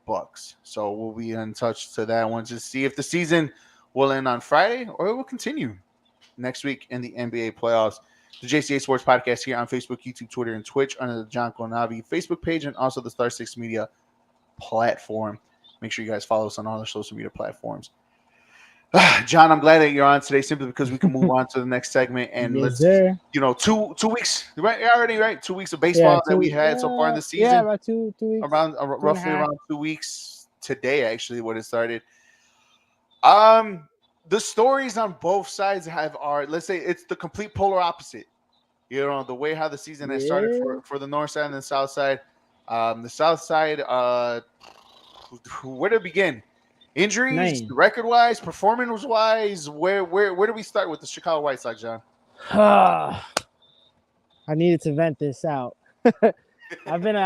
Bucks. So we'll be in touch to that one to see if the season will end on Friday or it will continue next week in the NBA playoffs. The JCA Sports Podcast here on Facebook, YouTube, Twitter, and Twitch under the John Conavi Facebook page and also the Star 6 Media platform. Make sure you guys follow us on all the social media platforms. John, I'm glad that you're on today simply because we can move on to the next segment and let's 2 weeks, right? Already, right? 2 weeks of baseball that we had so far in the season. Yeah, about 2 weeks. Roughly around 2 weeks today, actually, when it started. The stories on both sides let's say it's the complete polar opposite. The way how the season has started for the north side and the south side. The south side, where to begin? Injuries, record-wise, performance-wise, where do we start with the Chicago White Sox, John? I needed to vent this out. I've been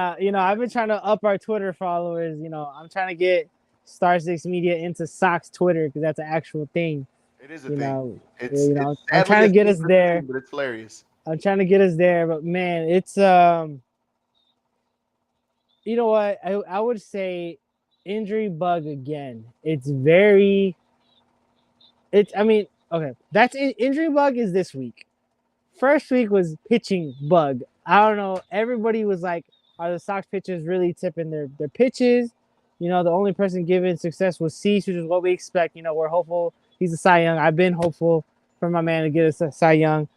trying to up our Twitter followers. I'm trying to get Star 6 Media into Sox Twitter because that's an actual thing. It is a thing. It's I'm trying to get us there. But it's hilarious. I'm trying to get us there, but man, it's you know what? I would say injury bug again. Okay. That's it. Injury bug is this week. First week was pitching bug. I don't know. Everybody was like, are the Sox pitchers really tipping their pitches? The only person given success was Cease, which is what we expect. We're hopeful he's a Cy Young. I've been hopeful for my man to get us a Cy Young.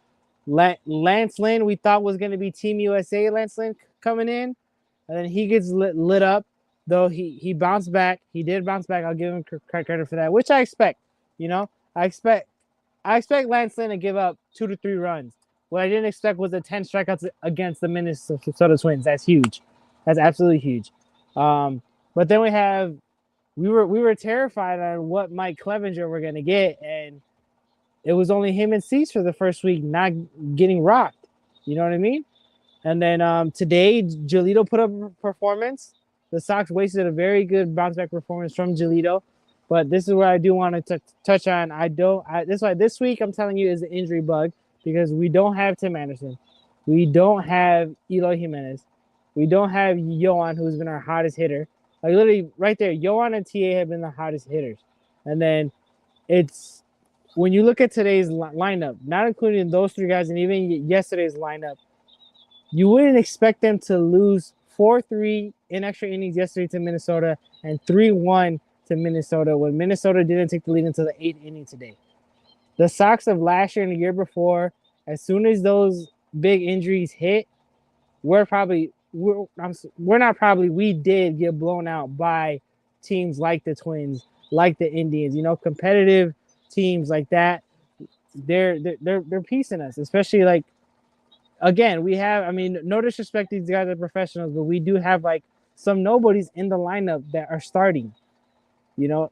Lance Lynn, we thought was going to be Team USA Lance Lynn coming in. And then he gets lit up. Though he bounced back. He did bounce back. I'll give him credit for that, which I expect. I expect Lance Lynn to give up 2 to 3 runs. What I didn't expect was the 10 strikeouts against the Minnesota Twins. That's huge. That's absolutely huge. But then we were terrified on what Mike Clevenger we're gonna get, and it was only him and Cease for the first week, not getting rocked. You know what I mean? And then today, Giolito put up a performance. the Sox wasted a very good bounce back performance from Giolito. But this is where I do want to touch on. That's why this week I'm telling you is the injury bug because we don't have Tim Anderson. We don't have Eloy Jimenez. We don't have Yohan, who's been our hottest hitter. Like literally right there, Yohan and TA have been the hottest hitters. And then it's when you look at today's lineup, not including those three guys and even yesterday's lineup, you wouldn't expect them to lose 4-3 in extra innings yesterday to Minnesota and 3-1 to Minnesota when Minnesota didn't take the lead until the 8th inning today. The Sox of last year and the year before, as soon as those big injuries hit, we did get blown out by teams like the Twins, like the Indians, competitive teams like that. They're piecing us, especially like, again, we have, no disrespect, these guys are professionals, but we do have like some nobodies in the lineup that are starting,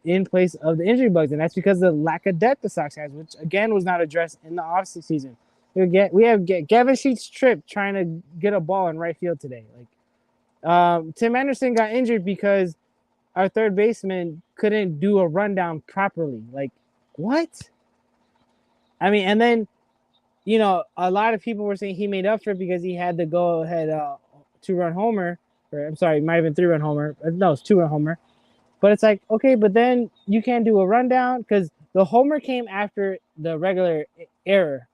in place of the injury bugs. And that's because of the lack of depth the Sox has, which again was not addressed in the offseason. We have Gavin Sheets tripped trying to get a ball in right field today. Like Tim Anderson got injured because our third baseman couldn't do a rundown properly. Like, what? And then, a lot of people were saying he made up for it because he had the go-ahead 2-run homer. Or, I'm sorry, it might have been 3-run homer. No, it's 2-run homer. But it's like, okay, but then you can't do a rundown because the homer came after the regular error,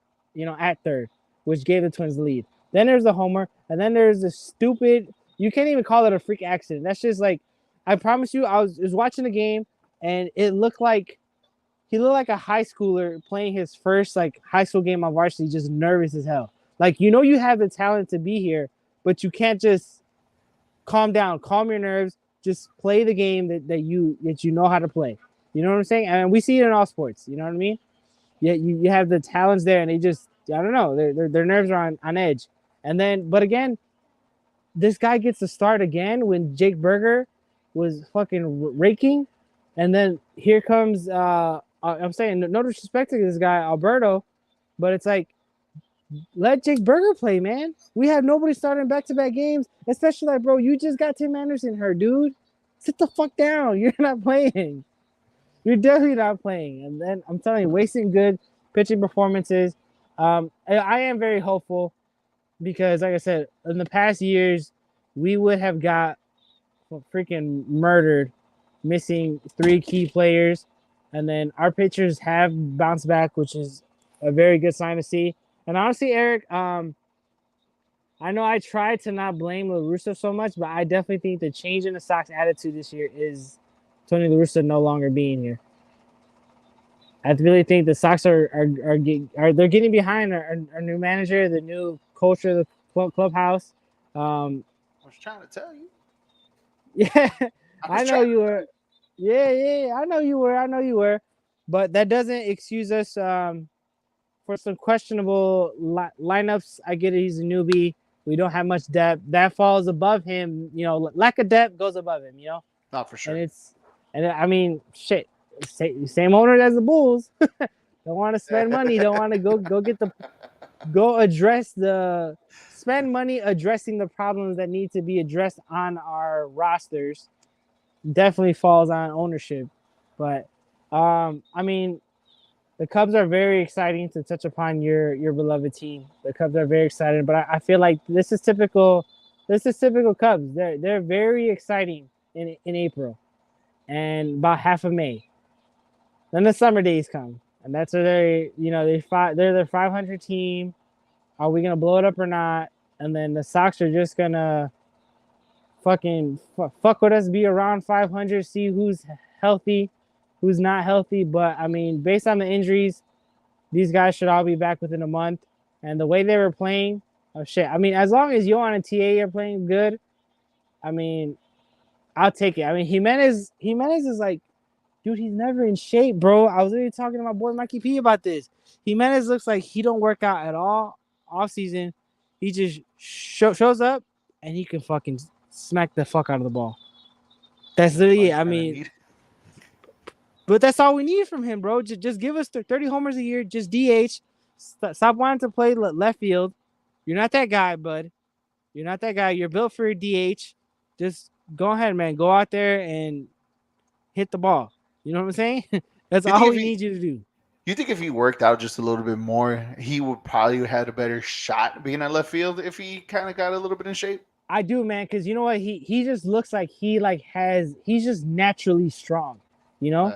at third, which gave the Twins the lead. Then there's the homer, and then there's the stupid, you can't even call it a freak accident. That's just like, I promise you, I was watching the game, and it looked like, he looked like a high schooler playing his first, like, high school game on varsity, just nervous as hell. Like, you have the talent to be here, but you can't just calm down, calm your nerves, just play the game that you know how to play. You know what I'm saying? And we see it in all sports. You know what I mean? Yeah, you have the talents there, and they just, I don't know, their nerves are on edge. And then, but again, this guy gets to start again when Jake Berger was fucking raking, and then here comes, I'm saying no disrespect to this guy Alberto, but it's like, let Jake Berger play, man. We have nobody starting back-to-back games, especially like, bro, you just got Tim Anderson hurt, dude. Sit the fuck down. You're not playing. You're definitely not playing. And then I'm telling you, wasting good pitching performances. I am very hopeful because, like I said, in the past years, we would have got freaking murdered, missing 3 key players. And then our pitchers have bounced back, which is a very good sign to see. And honestly, Eric, I know I tried to not blame La Russa so much, but I definitely think the change in the Sox attitude this year is Tony La Russa no longer being here. I really think the Sox are they're getting behind our new manager, the new culture of the clubhouse. I was trying to tell you. Yeah, I know you were. Yeah, I know you were. But that doesn't excuse us for some questionable lineups. I get it. He's a newbie. We don't have much depth. That falls above him. Lack of depth goes above him. Not for sure. And shit. Same owner as the Bulls. Don't want to spend money. Don't want to spend money addressing the problems that need to be addressed on our rosters. Definitely falls on ownership. But the Cubs are very exciting to touch upon your beloved team. The Cubs are very excited, but I feel like this is typical Cubs. They're very exciting in April and about half of May. Then the summer days come, and that's where they're their 500 team. Are we gonna blow it up or not? And then the Sox are just gonna fucking fuck with us, be around 500, see who's healthy, who's not healthy. But based on the injuries, these guys should all be back within a month. And the way they were playing, as long as Yohan and TA are playing good, I'll take it. Jimenez is like, dude, he's never in shape, bro. I was literally talking to my boy Mikey P about this. Jimenez looks like he don't work out at all off season. He just shows up and he can fucking smack the fuck out of the ball. That's literally it. But that's all we need from him, bro. Just give us 30 homers a year. Just DH. Stop wanting to play left field. You're not that guy, bud. You're not that guy. You're built for a DH. Just go ahead, man. Go out there and hit the ball. You know what I'm saying? That's You think all if we he- need you to do. You think if he worked out just a little bit more, he would probably had a better shot being at left field if he kind of got a little bit in shape? I do, man, because you know what? He just looks like he's just naturally strong. You know,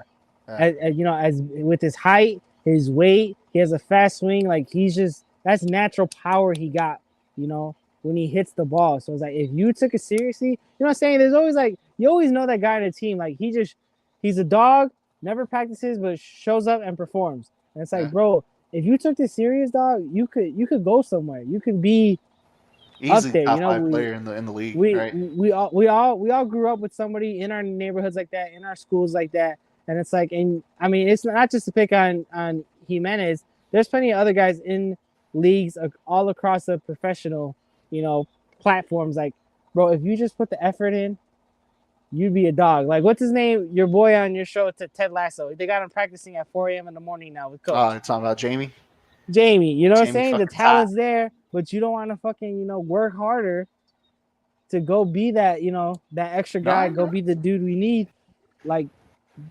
as with his height, his weight, he has a fast swing. Like that's natural power he got. You know, when he hits the ball. So it's like if you took it seriously, you know what I'm saying? There's always like you always know that guy in the team. Like he's a dog, never practices, but shows up and performs. And it's like, bro, if you took this serious, dog, you could go somewhere. You could be Easily up there. top You know, five player in the league, we right? we all grew up with somebody in our neighborhoods like that, in our schools like that, and it's like, and I mean, it's not just to pick on Jimenez. There's plenty of other guys in leagues all across the professional, platforms. Like, bro, if you just put the effort in, you'd be a dog. Like, what's his name? Your boy on your show, Ted Lasso. They got him practicing at 4 a.m. in the morning now with coach. Oh, it's talking about Jamie. Jamie, you know what I'm Jamie saying? The fucking talent's there, but you don't want to fucking, work harder to go be that, that extra guy, go be the dude we need. Like,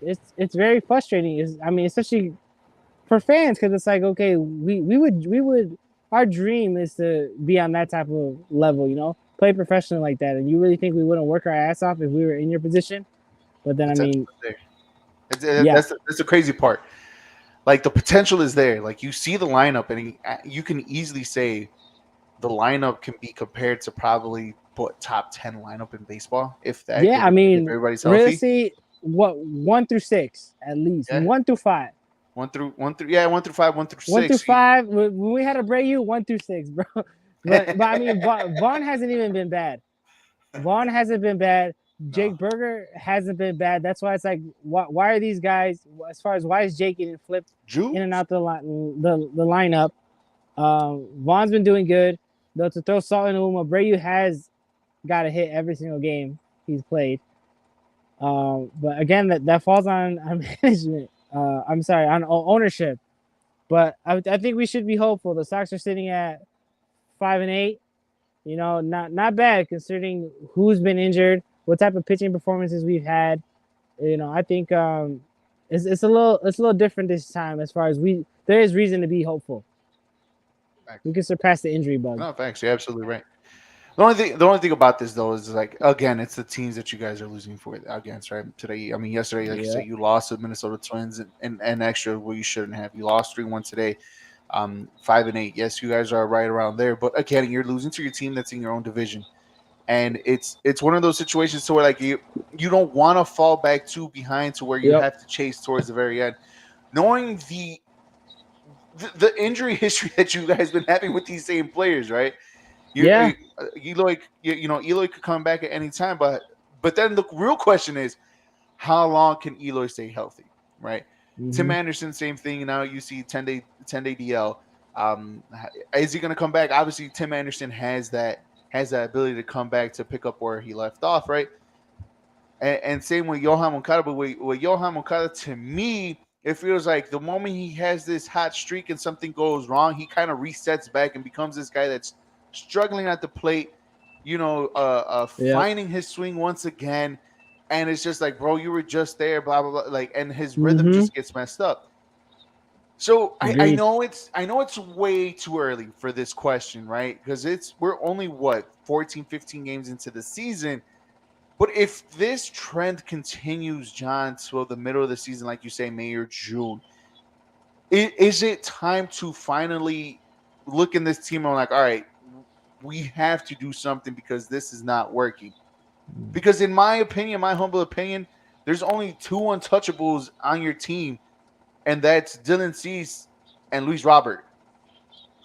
it's very frustrating. Especially for fans, because it's like, okay, we would our dream is to be on that type of level, play professional like that. And you really think we wouldn't work our ass off if we were in your position? But then, that's the crazy part. Like, the potential is there. Like, you see the lineup, and you can easily say the lineup can be compared to probably top 10 lineup in baseball, if that. Yeah, if everybody's healthy. Really, what 1 through 6 at least, 1 through 5. 1 through 5, 1 through 6. 1 through 5. When we had Abreu, 1 through 6, bro. But I mean, Vaughn hasn't even been bad. Vaughn hasn't been bad. Jake Berger hasn't been bad. That's why it's like, why are these guys? As far as why is Jake getting flipped in and out the lineup? Vaughn's been doing good. Though, to throw salt in the wound, Abreu has got a hit every single game he's played. But again, that falls on management. On ownership. But I think we should be hopeful. The Sox are sitting at 5-8. Not bad considering who's been injured, what type of pitching performances we've had. I think it's a little different this time as far as there is reason to be hopeful. Thanks. We can surpass the injury bug. No, thanks. You're absolutely right. The only thing about this though is, like, again, it's the teams that you guys are losing against, right? Today, I mean, yesterday, like you said, you lost to Minnesota Twins and extra where you shouldn't have. You lost 3-1 today. 5-8. Yes, you guys are right around there, but again, you're losing to your team that's in your own division, and it's one of those situations to where, like, you don't want to fall back too behind to where you have to chase towards the very end, knowing the injury history that you guys been having with these same players, right? Eloy could come back at any time, but then the real question is, how long can Eloy stay healthy, right? Mm-hmm. Tim Anderson, same thing. Now you see 10-day DL. Is he going to come back? Obviously, Tim Anderson has that ability to come back to pick up where he left off, right? And same with Yohan Moncada. But with Yohan Moncada, to me, it feels like the moment he has this hot streak and something goes wrong, he kind of resets back and becomes this guy that's struggling at the plate, finding his swing once again. And it's just like, bro, you were just there, blah, blah, blah. Like, and his rhythm just gets messed up. So I know it's way too early for this question, right? Because we're only 14, 15 games into the season. But if this trend continues, John, till the middle of the season, like you say, May or June, is it time to finally look in this team and like, all right, we have to do something because this is not working? Because in my opinion, my humble opinion, there's only 2 untouchables on your team, and that's Dylan Cease and Luis Robert.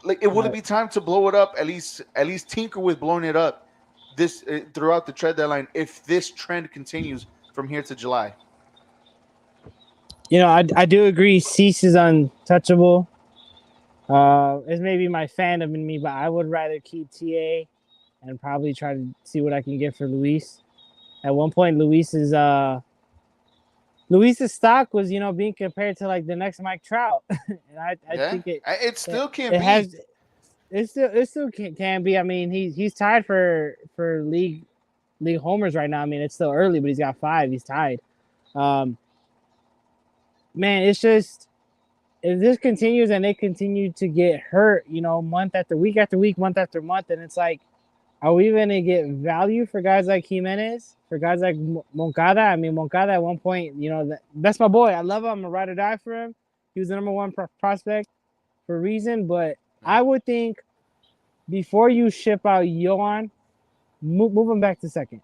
Like, it would be time to blow it up, at least tinker with blowing it up this throughout the trade deadline if this trend continues from here to July. I do agree. Cease is untouchable. It's maybe my fandom in me, but I would rather keep TA and probably try to see what I can get for Luis. At one point, Luis's stock was, being compared to like the next Mike Trout, and I think it still can be. It still can be. I mean, he's tied for league league homers right now. I mean, it's still early, but he's got 5. He's tied. Man, it's just if this continues and they continue to get hurt, month after week, month after month, and it's like, are we going to get value for guys like Jimenez, for guys like Moncada? I mean, Moncada at one point, that's my boy. I love him. I'm a ride or die for him. He was the number 1 prospect for a reason, but I would think before you ship out Yohan, move him back to second.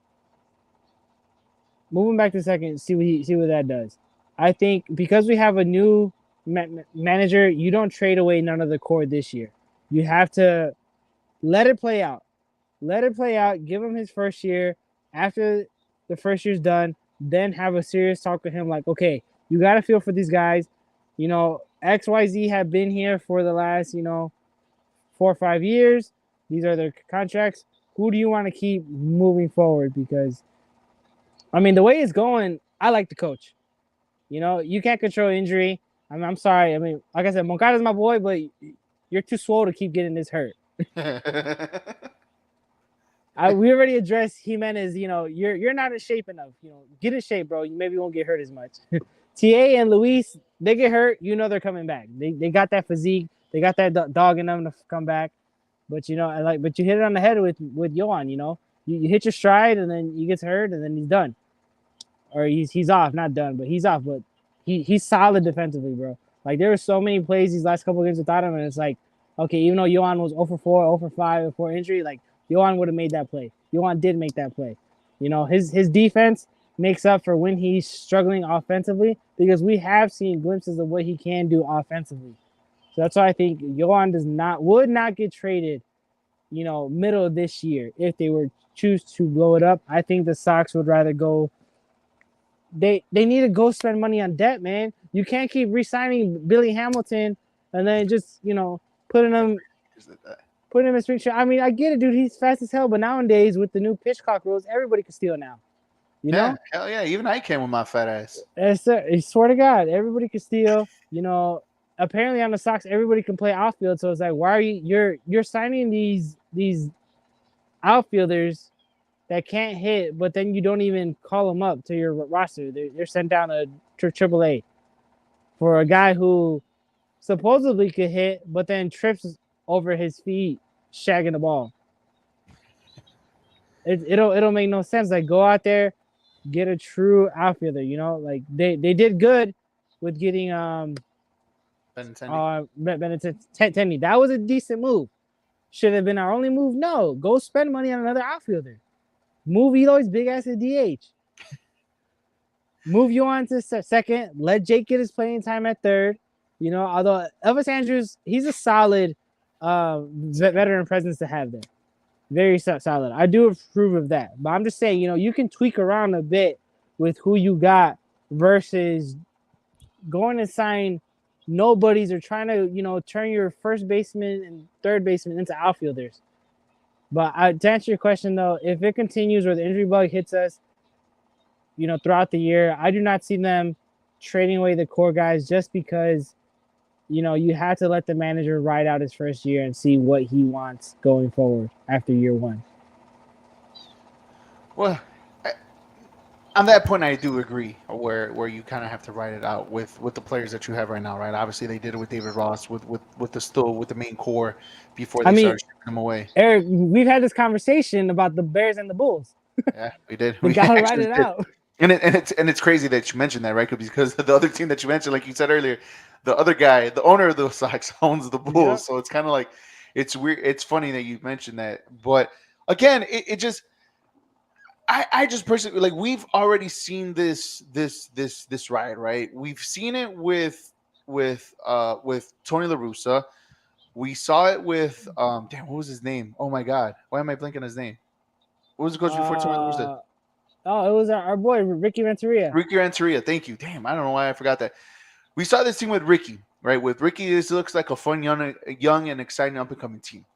Move him back to second. See what that does. I think because we have a new manager, you don't trade away none of the core this year. You have to let it play out. Let it play out. Give him his first year. After the first year's done, then have a serious talk with him. Like, okay, you got to feel for these guys. XYZ have been here for the last, 4 or 5 years. These are their contracts. Who do you want to keep moving forward? Because, I mean, the way it's going, I like the coach. You can't control injury. I'm sorry. I mean, like I said, Moncada's my boy, but you're too swole to keep getting this hurt. We already addressed Jimenez. You're not in shape enough. Get in shape, bro. You maybe won't get hurt as much. TA and Luis, they get hurt. They're coming back. They got that physique. They got that dog in them to come back. But but you hit it on the head with Yohan. You hit your stride and then he gets hurt and then he's done, or he's off. Not done, but he's off. But he's solid defensively, bro. Like there were so many plays these last couple of games without him, and it's like, okay, even though Yohan was 0 for 4, 0 for 5 for injury, like Yohan would have made that play. Yohan did make that play. His defense makes up for when he's struggling offensively, because we have seen glimpses of what he can do offensively. So that's why I think Yohan would not get traded, middle of this year if they were choose to blow it up. I think the Sox would rather go. They need to go spend money on debt, man. You can't keep re-signing Billy Hamilton and then just putting him in spring training. I mean, I get it, dude. He's fast as hell, but nowadays with the new pitch clock rules, everybody can steal now. Yeah, hell yeah. Even I can with my fat ass. I swear to God, everybody can steal. Apparently on the Sox, everybody can play outfield. So it's like, why are you're signing these outfielders that can't hit, but then you don't even call them up to your roster? They're sent down to AAA for a guy who supposedly could hit, but then trips over his feet, shagging the ball. It'll make no sense. Like, go out there, get a true outfielder. Like they did good with getting Benintendi. That was a decent move. Should have been our only move. No, go spend money on another outfielder. Move Eloy's big ass at DH. Move you on to second. Let Jake get his playing time at third. Although Elvis Andrus, he's a solid veteran presence to have there. Very solid. I do approve of that. But I'm just saying, you can tweak around a bit with who you got versus going and sign nobodies or trying to, turn your first baseman and third baseman into outfielders. But to answer your question, though, if it continues or the injury bug hits us, throughout the year, I do not see them trading away the core guys just because, you have to let the manager ride out his first year and see what he wants going forward after year one. Well, on that point, I do agree where you kind of have to ride it out with the players that you have right now, right? Obviously, they did it with David Ross, with the main core before they started shipping them away. Eric, we've had this conversation about the Bears and the Bulls. Yeah, we did. We gotta ride it out. And it's crazy that you mentioned that, right? Because the other team that you mentioned, like you said earlier, the other guy, the owner of the Sox, owns the Bulls. Yeah. So it's kind of like, it's weird. It's funny that you mentioned that. But again, it just, I just personally, like, we've already seen this ride, right? We've seen it with Tony La Russa. We saw it with what was his name? Oh my God, why am I blanking on his name? What was the coach before Tony La Russa? Oh, it was our boy Ricky Renteria. Ricky Renteria, thank you. Damn, I don't know why I forgot that. We saw this team with Ricky, right? With Ricky, this looks like a fun, young and exciting up and coming team.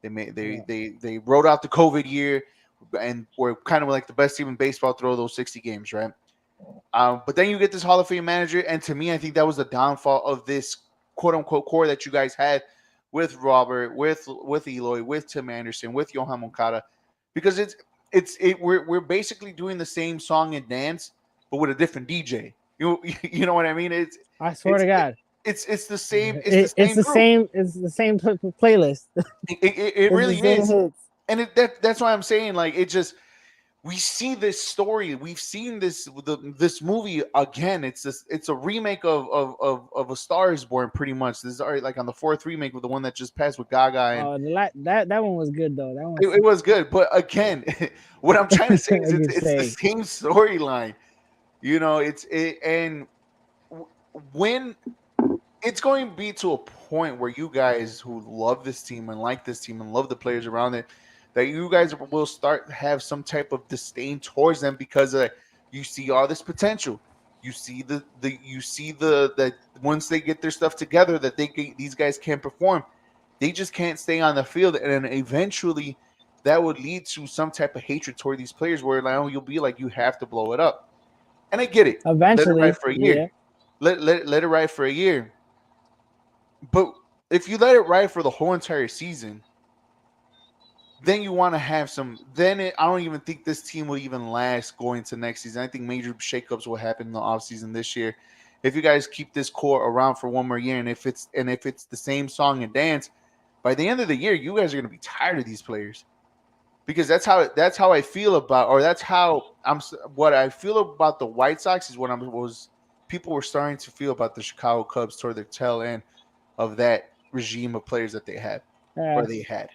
They rode out the COVID year and were kind of like the best team in baseball through those 60 games, right? But then you get this Hall of Fame manager, and to me, I think that was the downfall of this quote unquote core that you guys had with Robert, with Eloy, with Tim Anderson, with Yohan Moncada, because we're basically doing the same song and dance, but with a different DJ. You know what I mean? I swear to God, it's the same. it's the group. same. It's the same playlist. It really is, hits. and that's why I'm saying like it just. We see this story. We've seen this movie again. It's a remake of A Star Is Born, pretty much. This is already like on the 4th remake of the one that just passed with Gaga. And that one was good though. That one it was good, but again, what I'm trying to say is it's the same storyline. You know, when it's going to be to a point where you guys who love this team and like this team and love the players around it, that you guys will start to have some type of disdain towards them because you see all this potential. You see that once they get their stuff together, that these guys can't perform. They just can't stay on the field, and then eventually that would lead to some type of hatred toward these players, where now you'll be like, you have to blow it up. And I get it. Eventually, let it ride for a year. Let it ride for a year. But if you let it ride for the whole entire season, then you want to have some. I don't even think this team will even last going to next season. I think major shakeups will happen in the offseason this year. If you guys keep this core around for one more year, and if it's the same song and dance, by the end of the year, you guys are going to be tired of these players, because that's how I feel about, or that's how what I feel about the White Sox is what people were starting to feel about the Chicago Cubs toward the tail end of that regime of players that they had, or they had.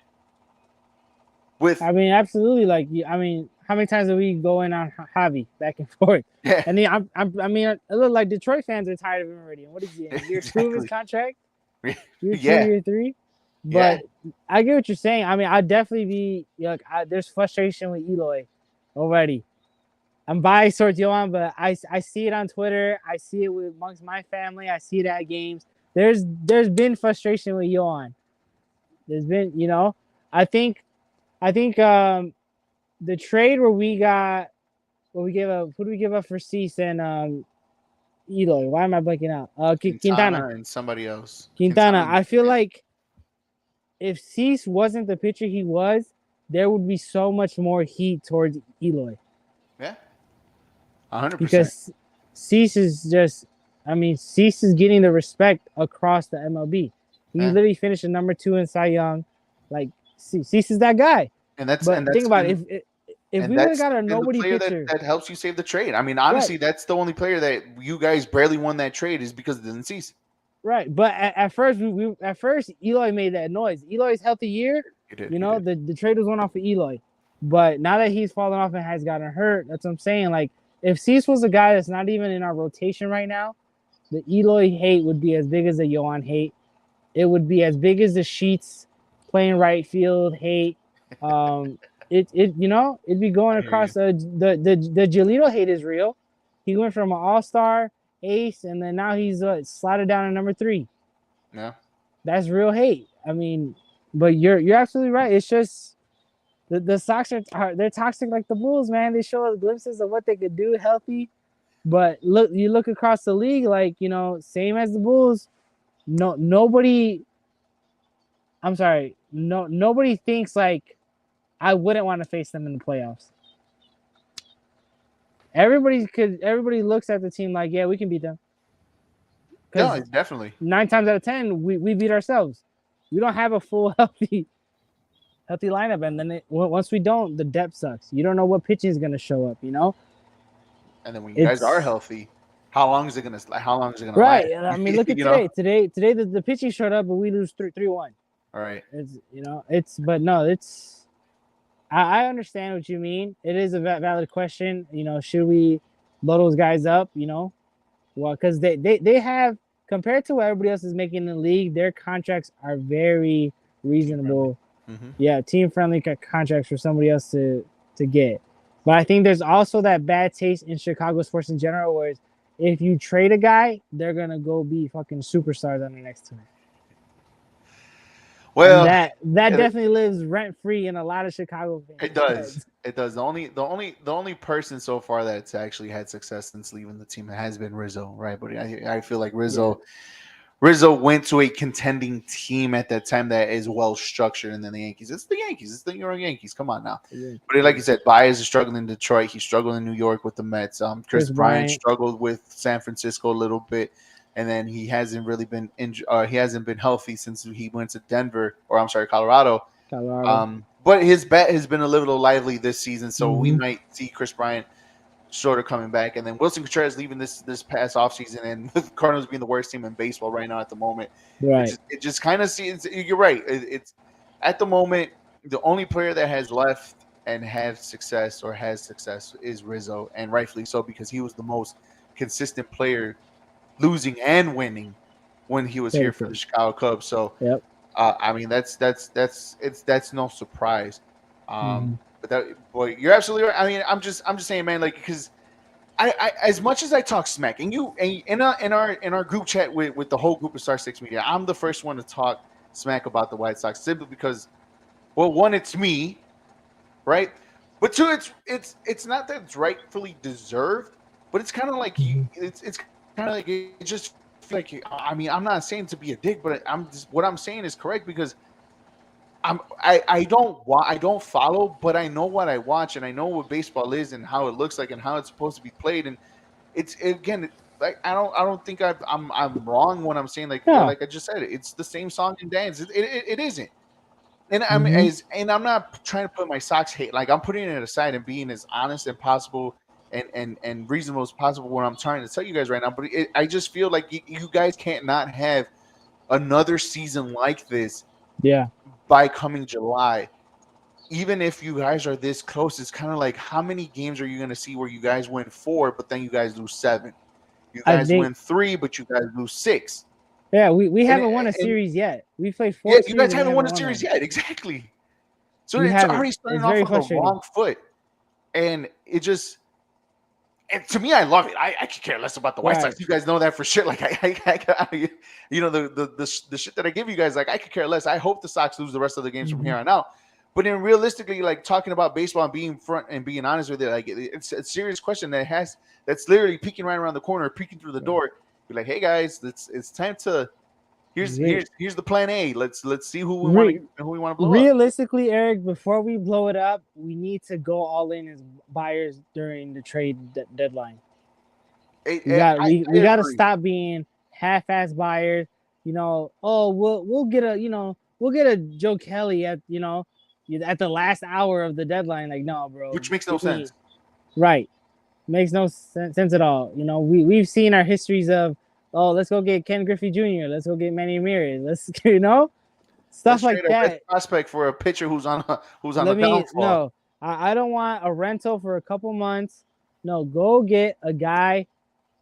Absolutely. Like, how many times did we go in on Javi back and forth? Yeah. And then it looked like Detroit fans are tired of him already. And what is he in? Year 2 of his contract? Year 2, year 3? But I get what you're saying. I'd definitely be there's frustration with Eloy already. I'm biased towards Yohan, but I see it on Twitter. I see it amongst my family. I see it at games. There's been frustration with Yohan. There's been, I think the trade where we gave up, who do we give up for Cease and Eloy? Why am I blanking out? Quintana and somebody else. Quintana. I feel like if Cease wasn't the pitcher he was, there would be so much more heat towards Eloy. Yeah, 100%. Because Cease is Cease is getting the respect across the MLB. He literally finished number 2 in Cy Young. Like, Cease is that guy. And that's think about it. If we would have got a nobody pitcher that helps you save the trade. Honestly, that's the only player that you guys barely won that trade is because it didn't cease. Right, but at first Eloy made that noise. Eloy's healthy year, the trade was one off of Eloy, but now that he's fallen off and has gotten hurt, that's what I'm saying. Like, if Cease was a guy that's not even in our rotation right now, the Eloy hate would be as big as the Yohan hate. It would be as big as the Sheets playing right field hate. It'd be going across the Giolito hate is real. He went from an all-star ace, and then now he's slotted down at number 3. Yeah, that's real hate. But you're absolutely right. It's just the Sox they're toxic like the Bulls, man. They show us glimpses of what they could do healthy, but you look across the league, like, same as the Bulls. Nobody thinks like I wouldn't want to face them in the playoffs. Everybody looks at the team like, yeah, we can beat them. No, definitely. 9 times out of 10, we beat ourselves. We don't have a full healthy lineup, and then once we don't, the depth sucks. You don't know what pitching is going to show up, And then when you guys are healthy, how long is it going to last? Right. Look at today. Today the pitching showed up, but we lose 3-1. All right. I understand what you mean. It is a valid question. Should we blow those guys up? Well, because they have, compared to what everybody else is making in the league, their contracts are very reasonable. Mm-hmm. Yeah, team-friendly contracts for somebody else to get. But I think there's also that bad taste in Chicago sports in general, where if you trade a guy, they're gonna go be fucking superstars on the next team. Well, and that definitely lives rent free in a lot of Chicago fans. It does. It does. The only person so far that's actually had success since leaving the team has been Rizzo, right? But I feel like Rizzo Rizzo went to a contending team at that time that is well structured, and then the Yankees. It's the Yankees. It's the New York Yankees. Come on now. Yeah. But like you said, Baez is struggling in Detroit. He struggled in New York with the Mets. Chris Bryant struggled with San Francisco a little bit, and then he hasn't really been he hasn't been healthy since he went to Denver, or I'm sorry, Colorado. But his bat has been a little lively this season, so we might see Chris Bryant sort of coming back, and then Wilson Contreras leaving this past offseason, and with Cardinals being the worst team in baseball right now at the moment. Right. It just kind of seems, you're right. It's at the moment the only player that has left and has success is Rizzo, and rightfully so, because he was the most consistent player, losing and winning when he was here for the Chicago Cubs. So I mean that's no surprise. But you're absolutely right. I mean, I'm just saying, man, like, because I as much as I talk smack, and in our group chat with the whole group of Star Six Media, I'm the first one to talk smack about the White Sox, simply because, well, one, it's me, right? But two, it's not that it's rightfully deserved, but it's kind of like it's kind of like it just feels like, I mean, I'm not saying to be a dick, but what I'm saying is correct, because I don't follow, but I know what I watch, and I know what baseball is and how it looks like and how it's supposed to be played. And it's, again, like I don't think I'm wrong when I'm saying, like I just said, it's the same song and dance. It isn't. And I'm not trying to put my Sox hate, like, I'm putting it aside and being as honest as possible and reasonable as possible when I'm trying to tell you guys right now. But I just feel like you guys can't not have another season like this. Yeah. By coming July, even if you guys are this close, it's kind of like, how many games are you going to see where you guys win 4, but then you guys lose 7? You guys win 3, but you guys lose 6. Yeah, we haven't won a series yet. We played 4. Yeah, you guys haven't won a series yet. Exactly. So it's already starting off on the wrong foot, and it just. And to me, I love it. I could care less about the White Sox. You guys know that for sure. Like I you know, the shit that I give you guys, like, I could care less. I hope the Sox lose the rest of the games from here on out. But then realistically, like, talking about baseball and being front and being honest with it, like, it's a serious question that's literally peeking right around the corner, peeking through the door. Be like, hey guys, it's time to. Here's the plan A. Let's see who we want to blow up. Realistically, Eric, before we blow it up, we need to go all in as buyers during the trade deadline. We got to stop being half-ass buyers. You know, we'll get a Joe Kelly at the last hour of the deadline. Like, no, bro. Which makes no sense. Right. Makes no sense at all. You know, we've seen our histories of, let's go get Ken Griffey Jr. Let's go get Manny Ramirez. Let's, stuff like that. Prospect for a pitcher who's on the downfall. No, I don't want a rental for a couple months. No, go get a guy.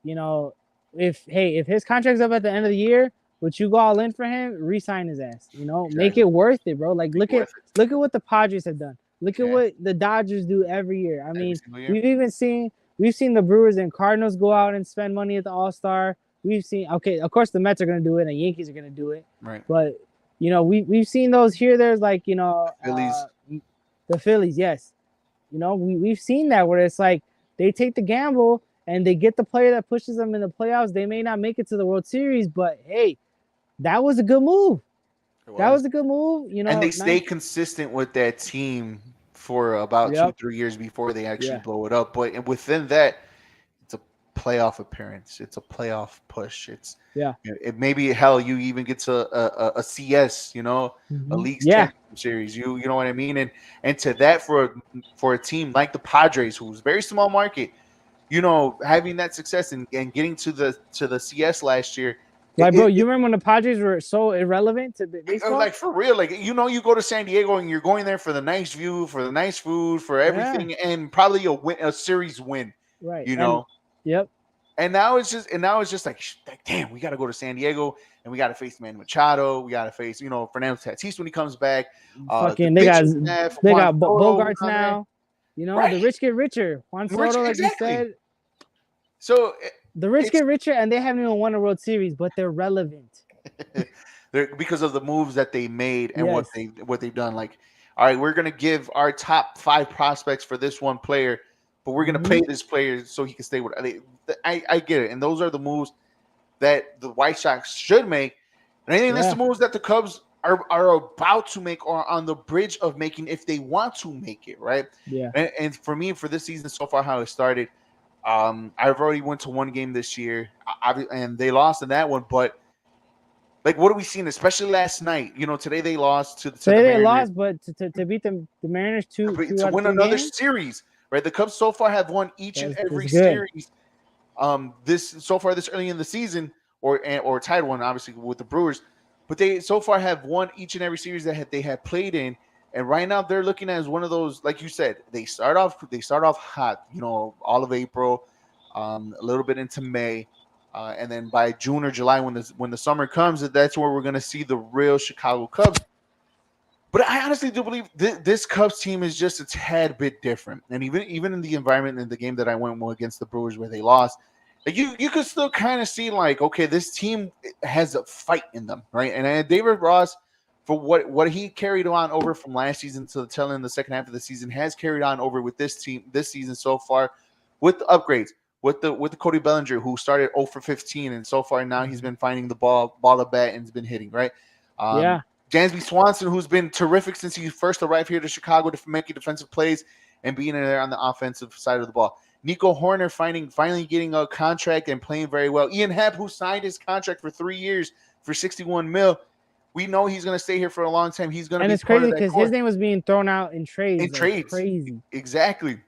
You know, if his contract's up at the end of the year, would you go all in for him? Re-sign his ass. You know, make it worth it, bro. Like, look at what the Padres have done. Look at what the Dodgers do every year. I mean, we've seen the Brewers and Cardinals go out and spend money at the All-Star. We've seen, of course, the Mets are going to do it and the Yankees are going to do it. Right. But, we've seen those here. There's like, Phillies. The Phillies, yes. We've seen that where it's like they take the gamble and they get the player that pushes them in the playoffs. They may not make it to the World Series, but, hey, that was a good move. That was a good move. And they stay consistent with that team for about 2-3 years before they actually blow it up. But within that, playoff appearance, it's a playoff push, it's it maybe hell you even get to a CS, a league championship series, you know what I mean, and to that for a team like the Padres, who's very small market, having that success and getting to the CS last year. Like, bro, you remember when the Padres were so irrelevant to baseball? Like, for real, like, you go to San Diego and you're going there for the nice view, for the nice food, for everything, and probably a series win, right? Yep. And now it's just like damn, we got to go to San Diego and we got to face Manny Machado. We got to face, Fernando Tatis when he comes back. They got Bogarts now. The rich get richer. Juan Soto, like you said. So the rich get richer, and they haven't even won a World Series, but they're relevant. They're because of the moves that they made and what they've done. Like, all right, we're gonna give our top 5 prospects for this one player, but we're gonna pay this player so he can stay with. I get it, and those are the moves that the White Sox should make. And I think that's the moves that the Cubs are about to make or on the bridge of making if they want to make it, right? Yeah. And for me, for this season so far, how it started, I've already went to one game this year, and they lost in that one. But like, what are we seeing? Especially last night, today they lost to the Mariners. Lost, but to beat the Mariners to win another series, right? The Cubs so far have won each and every series. This early in the season, or tied one obviously with the Brewers, but they so far have won each and every series that they have played in. And right now they're looking at as one of those, like you said, they start off hot, all of April, a little bit into May, and then by June or July when the summer comes, that's where we're going to see the real Chicago Cubs. But I honestly do believe this Cubs team is just a tad bit different. And even in the environment in the game that I went against the Brewers where they lost, like you could still kind of see like, okay, this team has a fight in them, right? And David Ross, for what he carried on over from last season to the tail end of the second half of the season, has carried on over with this team this season so far with the upgrades, with the Cody Bellinger, who started 0 for 15, and so far now he's been finding the ball to bat and has been hitting, right? Dansby Swanson, who's been terrific since he first arrived here to Chicago to make defensive plays and being there on the offensive side of the ball. Nico Horner finally getting a contract and playing very well. Ian Happ, who signed his contract for 3 years for $61 million. We know he's going to stay here for a long time. He's going to be part of that. And it's crazy because his name was being thrown out in trades. Crazy. Exactly.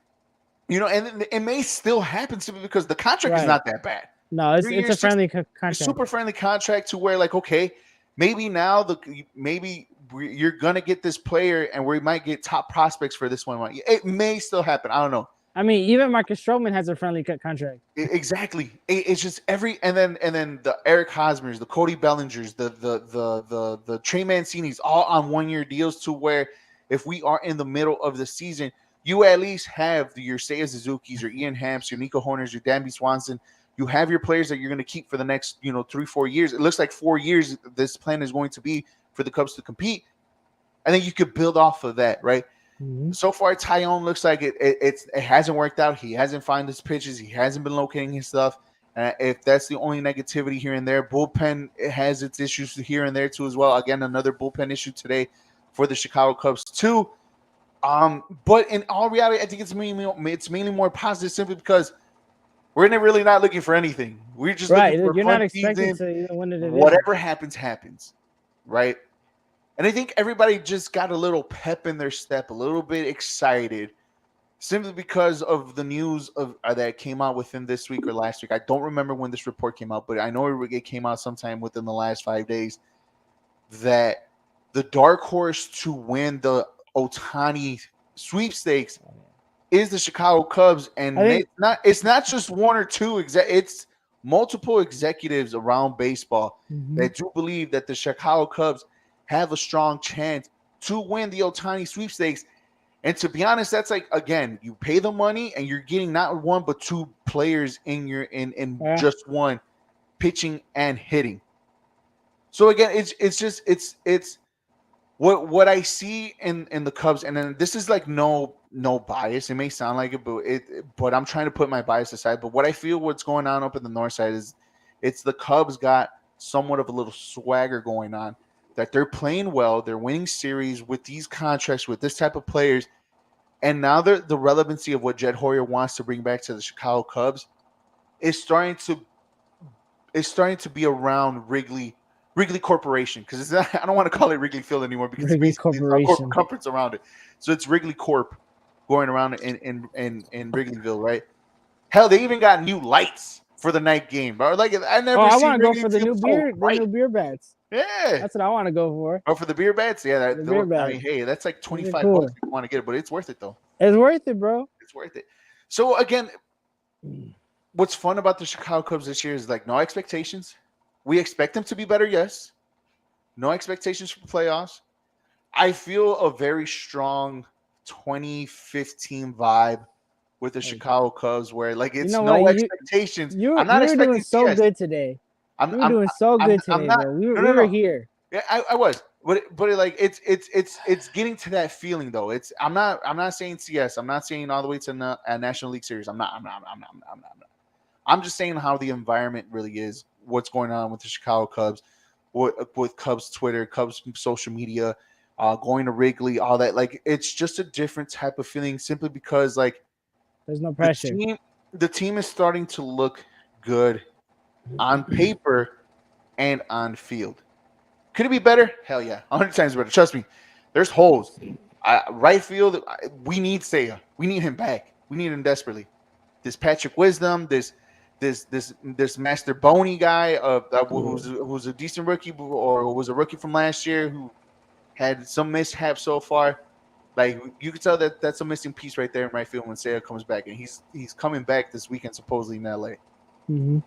And it may still happen simply because the contract is not that bad. No, it's a friendly contract. A super friendly contract to where, like, okay, maybe now you're going to get this player and we might get top prospects for this one. It may still happen. I don't know. I mean, even Marcus Stroman has a friendly contract. Exactly. It's just and then the Eric Hosmers, the Cody Bellingers, the Trey Mancinis, all on 1-year deals to where if we are in the middle of the season, you at least have your Seiya Suzuki's, your Ian Hamps, your Nico Horners, your Dansby Swanson. You have your players that you're going to keep for the next 3-4 years. It looks like 4 years this plan is going to be for the Cubs to compete. I think you could build off of that, right? Mm-hmm. So far, Tyone looks like it hasn't worked out. He hasn't found his pitches. He hasn't been locating his stuff. If that's the only negativity here and there, bullpen has its issues here and there too as well. Again, another bullpen issue today for the Chicago Cubs too. But in all reality, I think it's mainly more positive simply because we're really not looking for anything. We're just looking for you're not expecting to win it. Whatever happens, right? And I think everybody just got a little pep in their step, a little bit excited, simply because of the news that came out within this week or last week. I don't remember when this report came out, but I know it came out sometime within the last 5 days that the dark horse to win the Ohtani sweepstakes is the Chicago Cubs, and it's not just one or two. It's multiple executives around baseball that do believe that the Chicago Cubs have a strong chance to win the Ohtani sweepstakes. And to be honest, that's like, again, you pay the money and you're getting not one but two players in just one, pitching and hitting. So again, it's what I see in the Cubs, and then this is like no bias. It may sound like it, but I'm trying to put my bias aside. But what I feel what's going on up in the north side is it's the Cubs got somewhat of a little swagger going on, that they're playing well, they're winning series with these contracts, with this type of players, and now the relevancy of what Jed Hoyer wants to bring back to the Chicago Cubs is starting to be around Wrigley Corporation, because I don't want to call it Wrigley Field anymore because Wrigley Corporation comforts around it. So it's Wrigley Corp going around in Wrigleyville, right? Hell, they even got new lights for the night game, bro. Like I never. I want to go for the new beer bats. Yeah, that's what I want to go for. Oh, for the beer bats, yeah. Beer bats. I mean, hey, that's like $25 if you want to get it, but it's worth it though. It's worth it, bro. It's worth it. So again, what's fun about the Chicago Cubs this year is like no expectations. We expect them to be better, yes. No expectations for playoffs. I feel a very strong 2015 vibe with the Chicago Cubs, where like it's expectations. I'm not expecting doing so good today. I'm doing so good today, bro. We were here. Yeah, I was, but like it's getting to that feeling though. I'm not saying CS. I'm not saying all the way to a National League Series. I'm not. I'm just saying how the environment really is what's going on with the Chicago Cubs, with Cubs Twitter, Cubs social media, going to Wrigley, all that. Like, it's just a different type of feeling simply because, like, There's no pressure. the team is starting to look good on paper and on field. Could it be better? Hell yeah, 100 times better. Trust me. There's holes. Right field, we need Seiya. We need him back. We need him desperately. This Patrick Wisdom, this Master Boney guy, who's a decent rookie or was a rookie from last year who had some mishaps so far. Like, you could tell that that's a missing piece right there in right field when Seiya comes back, and he's coming back this weekend supposedly in LA. Mm-hmm.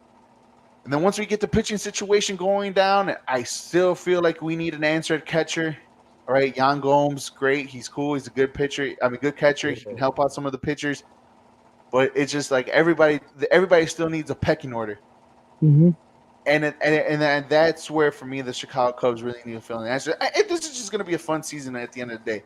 And then once we get the pitching situation going down, I still feel like we need an answer at catcher. All right, Yan Gomes, great. He's cool. He's a good pitcher. Good catcher. He can help out some of the pitchers. But it's just like everybody still needs a pecking order. Mm-hmm. And that's where, for me, the Chicago Cubs really need to fill in the answer. This is just going to be a fun season at the end of the day.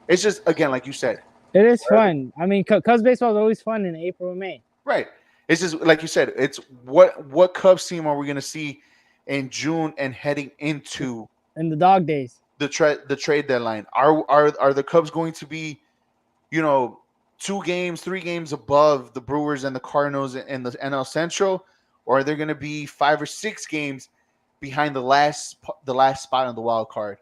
It's just, again, like you said. It is fun. I mean, Cubs baseball is always fun in April and May. Right. It's just, like you said, it's what Cubs team are we going to see in June and heading into in the dog days, the trade deadline. Are the Cubs going to be, 2 games, 3 games above the Brewers and the Cardinals in the NL Central, or are they going to be 5 or 6 games behind the last spot on the wild card?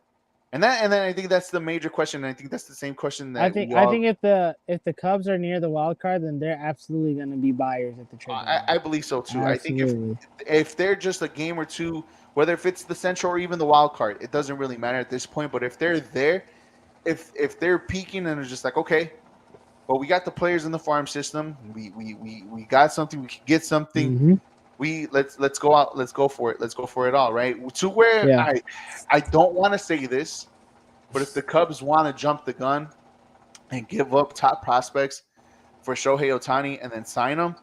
And then I think that's the major question. And I think that's the same question that I think if the Cubs are near the wild card, then they're absolutely going to be buyers at the trade. I believe so too. Absolutely. I think if they're just a game or two, whether if it's the Central or even the wild card, it doesn't really matter at this point. But if they're there, if they're peaking and it's just like, okay, well, we got the players in the farm system, we got something, we can get something. Mm-hmm. Let's go out, let's go for it all, right? To where I don't want to say this, but if the Cubs want to jump the gun and give up top prospects for Shohei Ohtani and then sign them,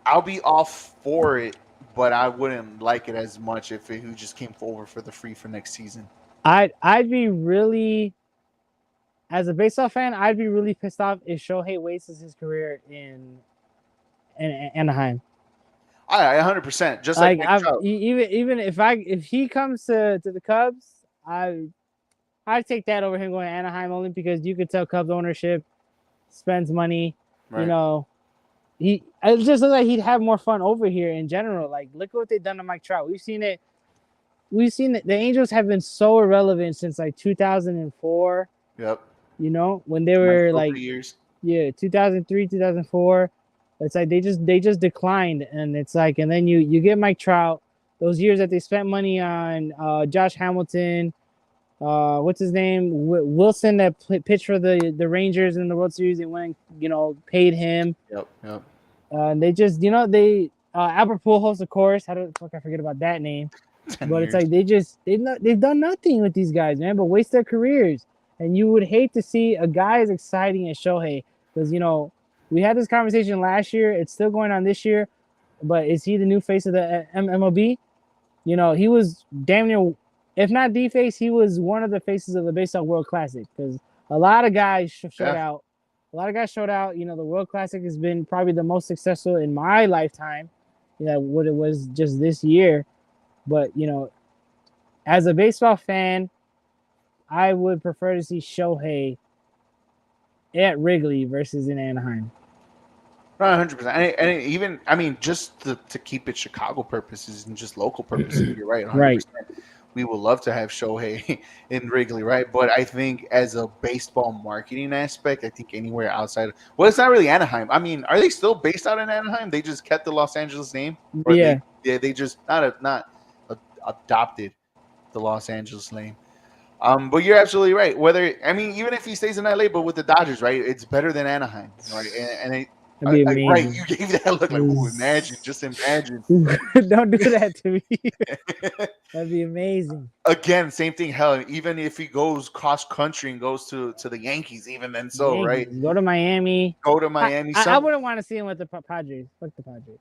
I'll be all for it, but I wouldn't like it as much if it just came over for the free for next season. I'd be really, as a baseball fan, I'd be really pissed off if Shohei wastes his career in Anaheim. I 100%. Just like even if he comes to the Cubs, I'd take that over him going to Anaheim, only because you could tell Cubs ownership spends money. Right. It just looks like he'd have more fun over here in general. Like, look at what they've done to Mike Trout. We've seen it. The Angels have been so irrelevant since like 2004. Yep. When they were like years. Yeah, 2003, 2004. It's like they just declined, and it's like, and then you get Mike Trout, those years that they spent money on Josh Hamilton, what's his name, Wilson, that pitched for the Rangers in the World Series. They went and paid him. Yep. They just Albert Pujols, of course. How the fuck I forget about that name? But it's like they've done nothing with these guys, man, but waste their careers. And you would hate to see a guy as exciting as Shohei, because we had this conversation last year. It's still going on this year, but is he the new face of the MLB? He was damn near, if not the face, he was one of the faces of the Baseball World Classic, because a lot of guys showed out. A lot of guys showed out. The World Classic has been probably the most successful in my lifetime. What it was just this year. But, as a baseball fan, I would prefer to see Shohei at Wrigley versus in Anaheim. 100%. And even, I mean, just to keep it Chicago purposes and just local purposes, you're right. 100%. Right. We would love to have Shohei in Wrigley, right? But I think as a baseball marketing aspect, I think anywhere outside, well, it's not really Anaheim. I mean, are they still based out in Anaheim? They just kept the Los Angeles name? Or yeah. They just not adopted the Los Angeles name. But you're absolutely right. Even if he stays in LA, but with the Dodgers, right? It's better than Anaheim, right? That'd be amazing. Right, you gave that look like, imagine. Don't do that to me. That'd be amazing. Again, same thing. Hell, even if he goes cross country and goes to the Yankees, even then, right? Go to Miami. I wouldn't want to see him with the Padres. Fuck the Padres.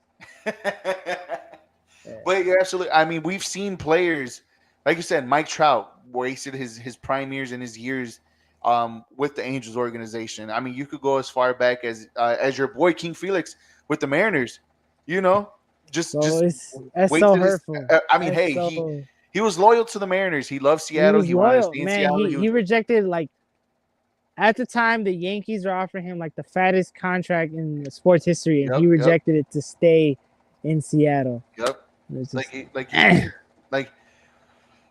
But you're absolutely. I mean, we've seen players, like you said, Mike Trout wasted his prime years and his years with the Angels organization. I mean, you could go as far back as your boy King Felix with the Mariners. Just that's so wasted his. hurtful. I mean, That's hey, so, he was loyal to the Mariners. He loved he Seattle. was He wanted to loyal, stay in man. Seattle. He rejected, like, at the time the Yankees were offering him like the fattest contract in sports history, and he rejected it to stay in Seattle. Yep. Just, Like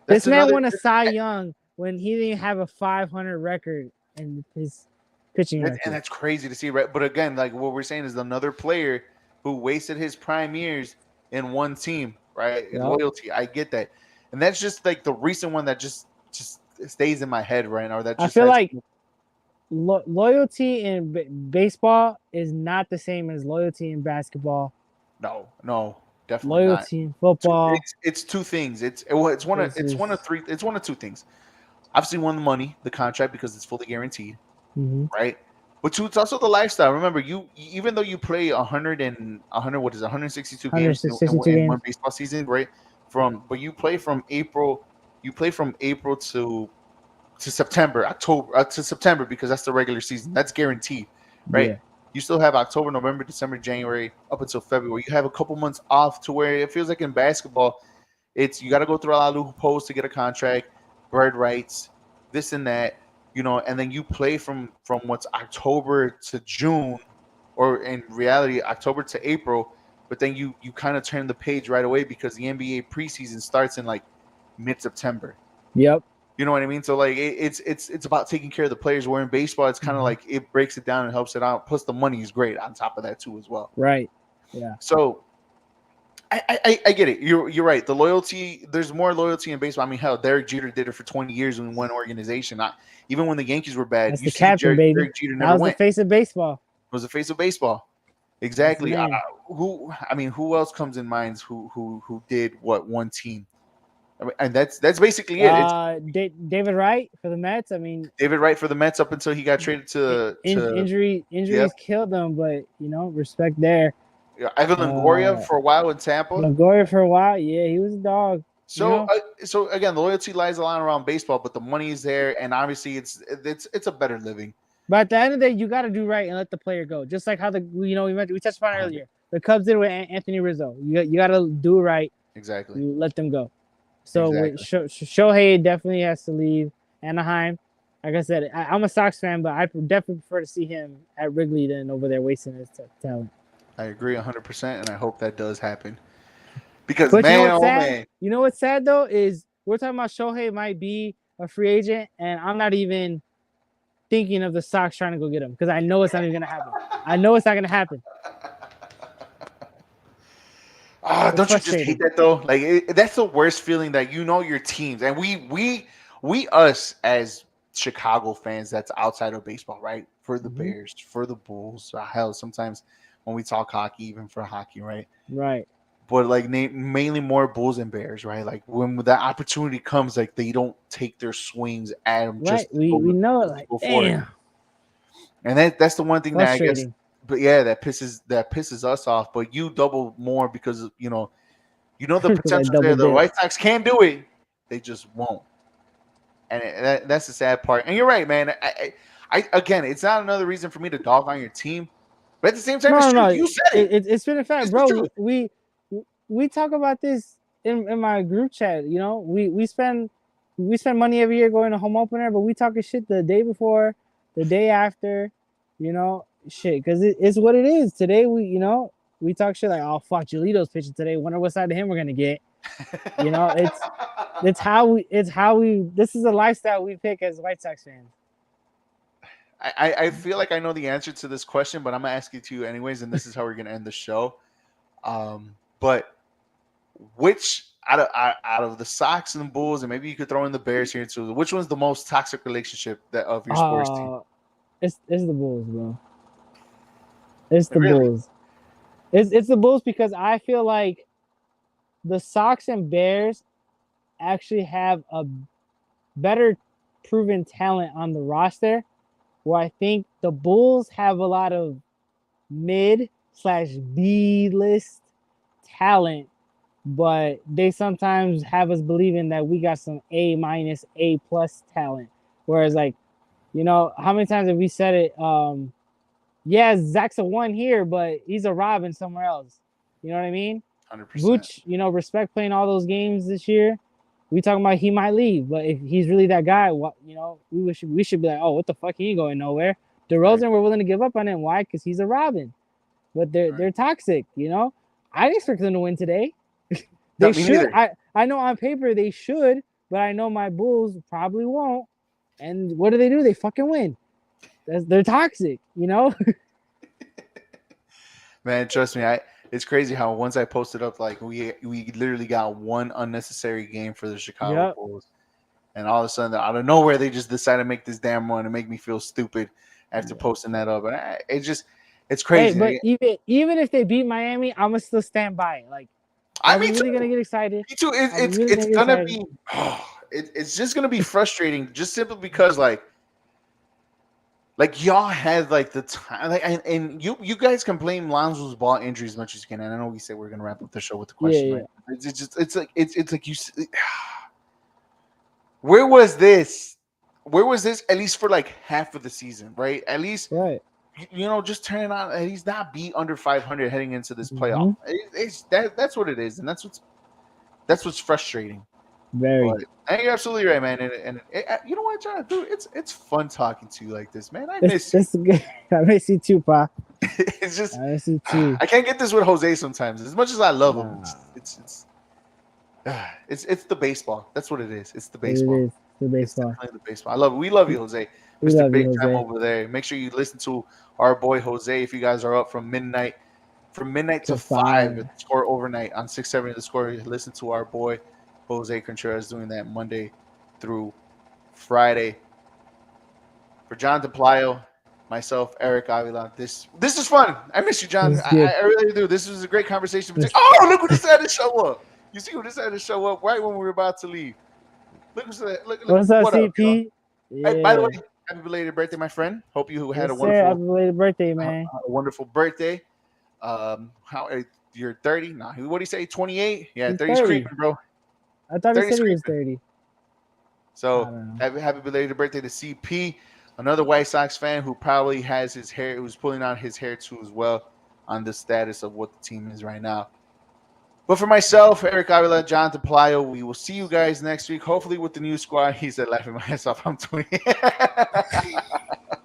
this man won a Cy Young when he didn't have a 500 record in his pitching record. And that's crazy to see, right? But again, like what we're saying is another player who wasted his prime years in one team, right? Yep. Loyalty. I get that. And that's just like the recent one that just stays in my head right now. That just I feel like loyalty in baseball is not the same as loyalty in basketball. No, definitely loyalty not. In football. It's two things. It's one of two things. Obviously, one, the money, the contract, because it's fully guaranteed, right? But two, it's also the lifestyle. Remember, even though you play 162 games in one baseball season, right? But you play from April to September, October to September, because that's the regular season. That's guaranteed, right? Yeah. You still have October, November, December, January, up until February. You have a couple months off to where it feels like in basketball, you got to go through a lot of loopholes to get a contract, bird rights, this and that, and then you play from what's October to June, or in reality October to April, but then you kind of turn the page right away because the NBA preseason starts in like mid-September. Yep. You know what I mean? So like it's about taking care of the players. Where in baseball, it's kind of like it breaks it down and helps it out. Plus the money is great on top of that too as well. Right. Yeah. So I get it. You're right. The loyalty, there's more loyalty in baseball. I mean, hell, Derek Jeter did it for 20 years in one organization. Even when the Yankees were bad, that's the captain, baby. Derek Jeter never went. The face of baseball. It was the face of baseball. Exactly. Who else comes in mind who did what one team? I mean, and that's basically it. David Wright for the Mets. I mean, David Wright for the Mets up until he got traded to injuries killed him, but respect there. Yeah, Evan Longoria for a while in Tampa. Longoria for a while, yeah, he was a dog. So so again, the loyalty lies a lot around baseball, but the money is there, and obviously it's a better living. But at the end of the day, you got to do right and let the player go. Just like how we touched upon earlier. The Cubs did with Anthony Rizzo. You got to do right. Exactly. You let them go. So Shohei definitely has to leave Anaheim. Like I said, I'm a Sox fan, but I definitely prefer to see him at Wrigley than over there wasting his talent. I agree 100%, and I hope that does happen. Because man. You know what's sad though is we're talking about Shohei might be a free agent, and I'm not even thinking of the Sox trying to go get him because I know it's not even gonna happen. I know it's not gonna happen. Don't you just hate that though? Like that's the worst feeling that your teams, and we us as Chicago fans that's outside of baseball, right? For the Bears, for the Bulls, hell, sometimes when we talk hockey, even for hockey, right? Right. But like mainly more Bulls and Bears, right? Like when that opportunity comes, like they don't take their swings at them. Right. Just we know it. Like damn. And that's the one thing that I guess. But yeah, that pisses us off. But you double more because the potential there. The White Sox can do it, they just won't. And that's the sad part. And you're right, man. I again, it's not another reason for me to dog on your team, but at the same time, you said it. It's been a fact, bro. We talk about this in my group chat. We spend money every year going to home opener, but we talking shit the day before, the day after, shit, because it's what it is. Today we talk shit like, oh fuck, Giolito's pitching today. Wonder what side of him we're gonna get. It's how we. This is a lifestyle we pick as White Sox fans. I feel like I know the answer to this question, but I'm gonna ask it to you anyways, and this is how we're gonna end the show. But which out of the Sox and the Bulls, and maybe you could throw in the Bears here too, which one's the most toxic relationship of your sports team? It's the Bulls, bro. It's the Bulls. It's the Bulls because I feel like the Sox and Bears actually have a better proven talent on the roster, where I think the Bulls have a lot of mid/B list talent, but they sometimes have us believing that we got some A-, A+ talent. Whereas how many times have we said it? Yeah, Zach's a 1 here, but he's a Robin somewhere else. You know what I mean? 100%. Vooch, respect playing all those games this year. We talking about he might leave, but if he's really that guy, we should be like, oh, what the fuck? He ain't going nowhere. DeRozan, we're willing to give up on him. Why? Because he's a Robin. But they're toxic, I expect them to win today. They should. I know on paper they should, but I know my Bulls probably won't. And what do? They fucking win. They're toxic, Man, trust me, it's crazy how once I posted up, like we literally got one unnecessary game for the Chicago Bulls, and all of a sudden out of nowhere they just decided to make this damn run and make me feel stupid after posting that up. And it's crazy. Hey, but even if they beat Miami, I'm gonna still stand by it. Like I'm really gonna get excited. Me too. It's gonna be. It's just gonna be frustrating, just simply because like y'all had like the time, and you guys can blame Lonzo's ball injury as much as you can. And I know we said we're gonna wrap up the show with the question. Right? It's like you. Where was this? At least for like half of the season, right? At least, right. Just turn it on. He's not be under 500 heading into this playoff. That's what it is, and that's what's frustrating. Very. And you're absolutely right, man. And you know what, John? Dude, it's fun talking to you like this, man. I miss you. I miss you too, Pa. It's just I miss you too. I can't get this with Jose sometimes. As much as I love him, it's the baseball. That's what it is. It's the baseball. It is the baseball. It's the baseball. I love it. We love you, Jose. Mr. Big Time over there. Make sure you listen to our boy Jose if you guys are up from midnight to 5 at the Score overnight on 670 The Score. Listen to our boy Jose Contreras doing that Monday through Friday. For John DePlaio, myself, Eric Avila, this is fun. I miss you, John. I really do. This was a great conversation. Oh, look who decided to show up. You see who decided to show up right when we were about to leave. Look what's up, CP? Hey, by the way, happy belated birthday, my friend. Hope you had a wonderful happy belated birthday, man. A wonderful birthday. You're 30? Nah, what do you say? 28? Yeah, 30's creeping, bro. I thought he said he was 30. So happy belated birthday to CP, another White Sox fan who probably has his hair, who's pulling out his hair too as well on the status of what the team is right now. But for myself, Eric Avila, John DePlaio, we will see you guys next week, hopefully with the new squad. He said, laughing my ass off. I'm 20.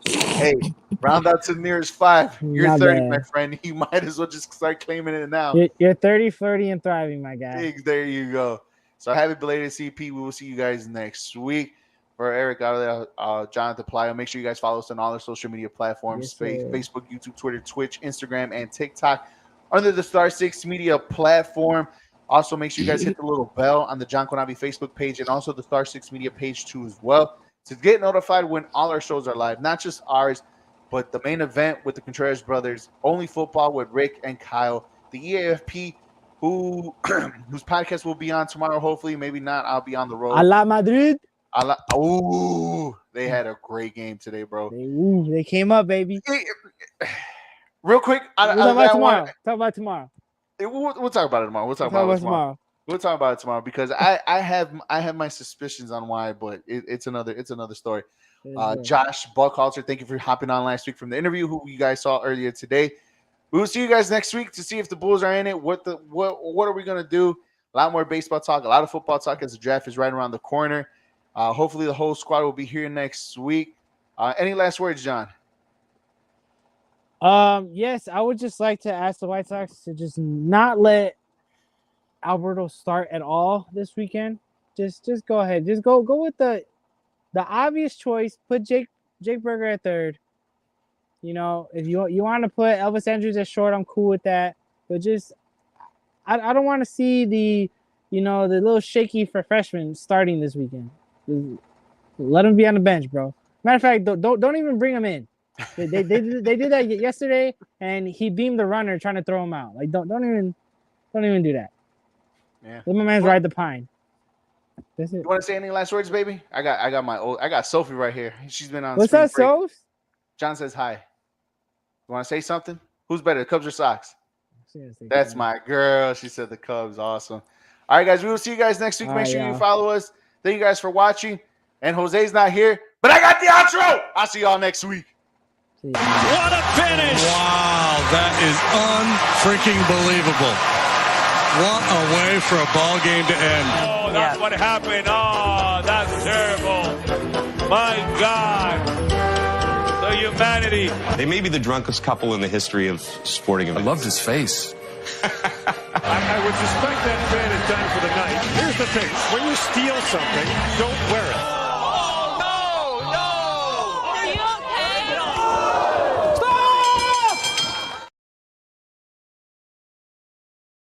Hey, round out to the nearest 5. You're not 30, bad. My friend. You might as well just start claiming it now. You're 30, flirty, and thriving, my guy. There you go. So happy belated CP. We will see you guys next week. For Eric Avila, John DePlaio, make sure you guys follow us on all our social media platforms, Facebook, YouTube, Twitter, Twitch, Instagram, and TikTok under the Star 6 Media platform. Also, make sure you guys hit the little bell on the John Konabi Facebook page and also the Star 6 Media page too as well to get notified when all our shows are live, not just ours, but the main event with the Contreras brothers, Only Football with Rick and Kyle, the EAFP, whose podcast will be on tomorrow, hopefully. Maybe not. I'll be on the road. A la Madrid. They had a great game today, bro. They came up, baby. Real quick. Talk about tomorrow. We'll talk about it tomorrow. We'll talk about it tomorrow because I have my suspicions on why, but it's another story. Josh Buckhalter, thank you for hopping on last week from the interview, who you guys saw earlier today. We will see you guys next week to see if the Bulls are in it. What are we gonna do? A lot more baseball talk, a lot of football talk as the draft is right around the corner. Hopefully the whole squad will be here next week. Any last words, John? Yes, I would just like to ask the White Sox to just not let Alberto start at all this weekend. Just go ahead. Just go with the obvious choice. Put Jake Berger at third. If you want to put Elvis Andrews at short, I'm cool with that. But just I don't want to see the little shaky for freshmen starting this weekend. Just let him be on the bench, bro. Matter of fact, don't even bring him in. They did that yesterday, and he beamed the runner trying to throw him out. Like don't even do that. Yeah. Let my man ride the pine. That's it. You want to say any last words, baby? I got Sophie right here. She's been on. What's up, Soph? John says hi. You want to say something? Who's better, the Cubs or Sox? That's my girl. She said the Cubs. Awesome. All right, guys. We will see you guys next week. Make sure you follow us. Thank you guys for watching. And Jose's not here, but I got the outro. I'll see y'all next week. What a finish! Wow, that is unfreaking believable. What a way for a ball game to end. Oh, that's what happened. Oh, that's terrible. My God. The humanity. They may be the drunkest couple in the history of sporting events. I loved his face. I would suspect that man is done for the night. Here's the thing. When you steal something, don't wear it.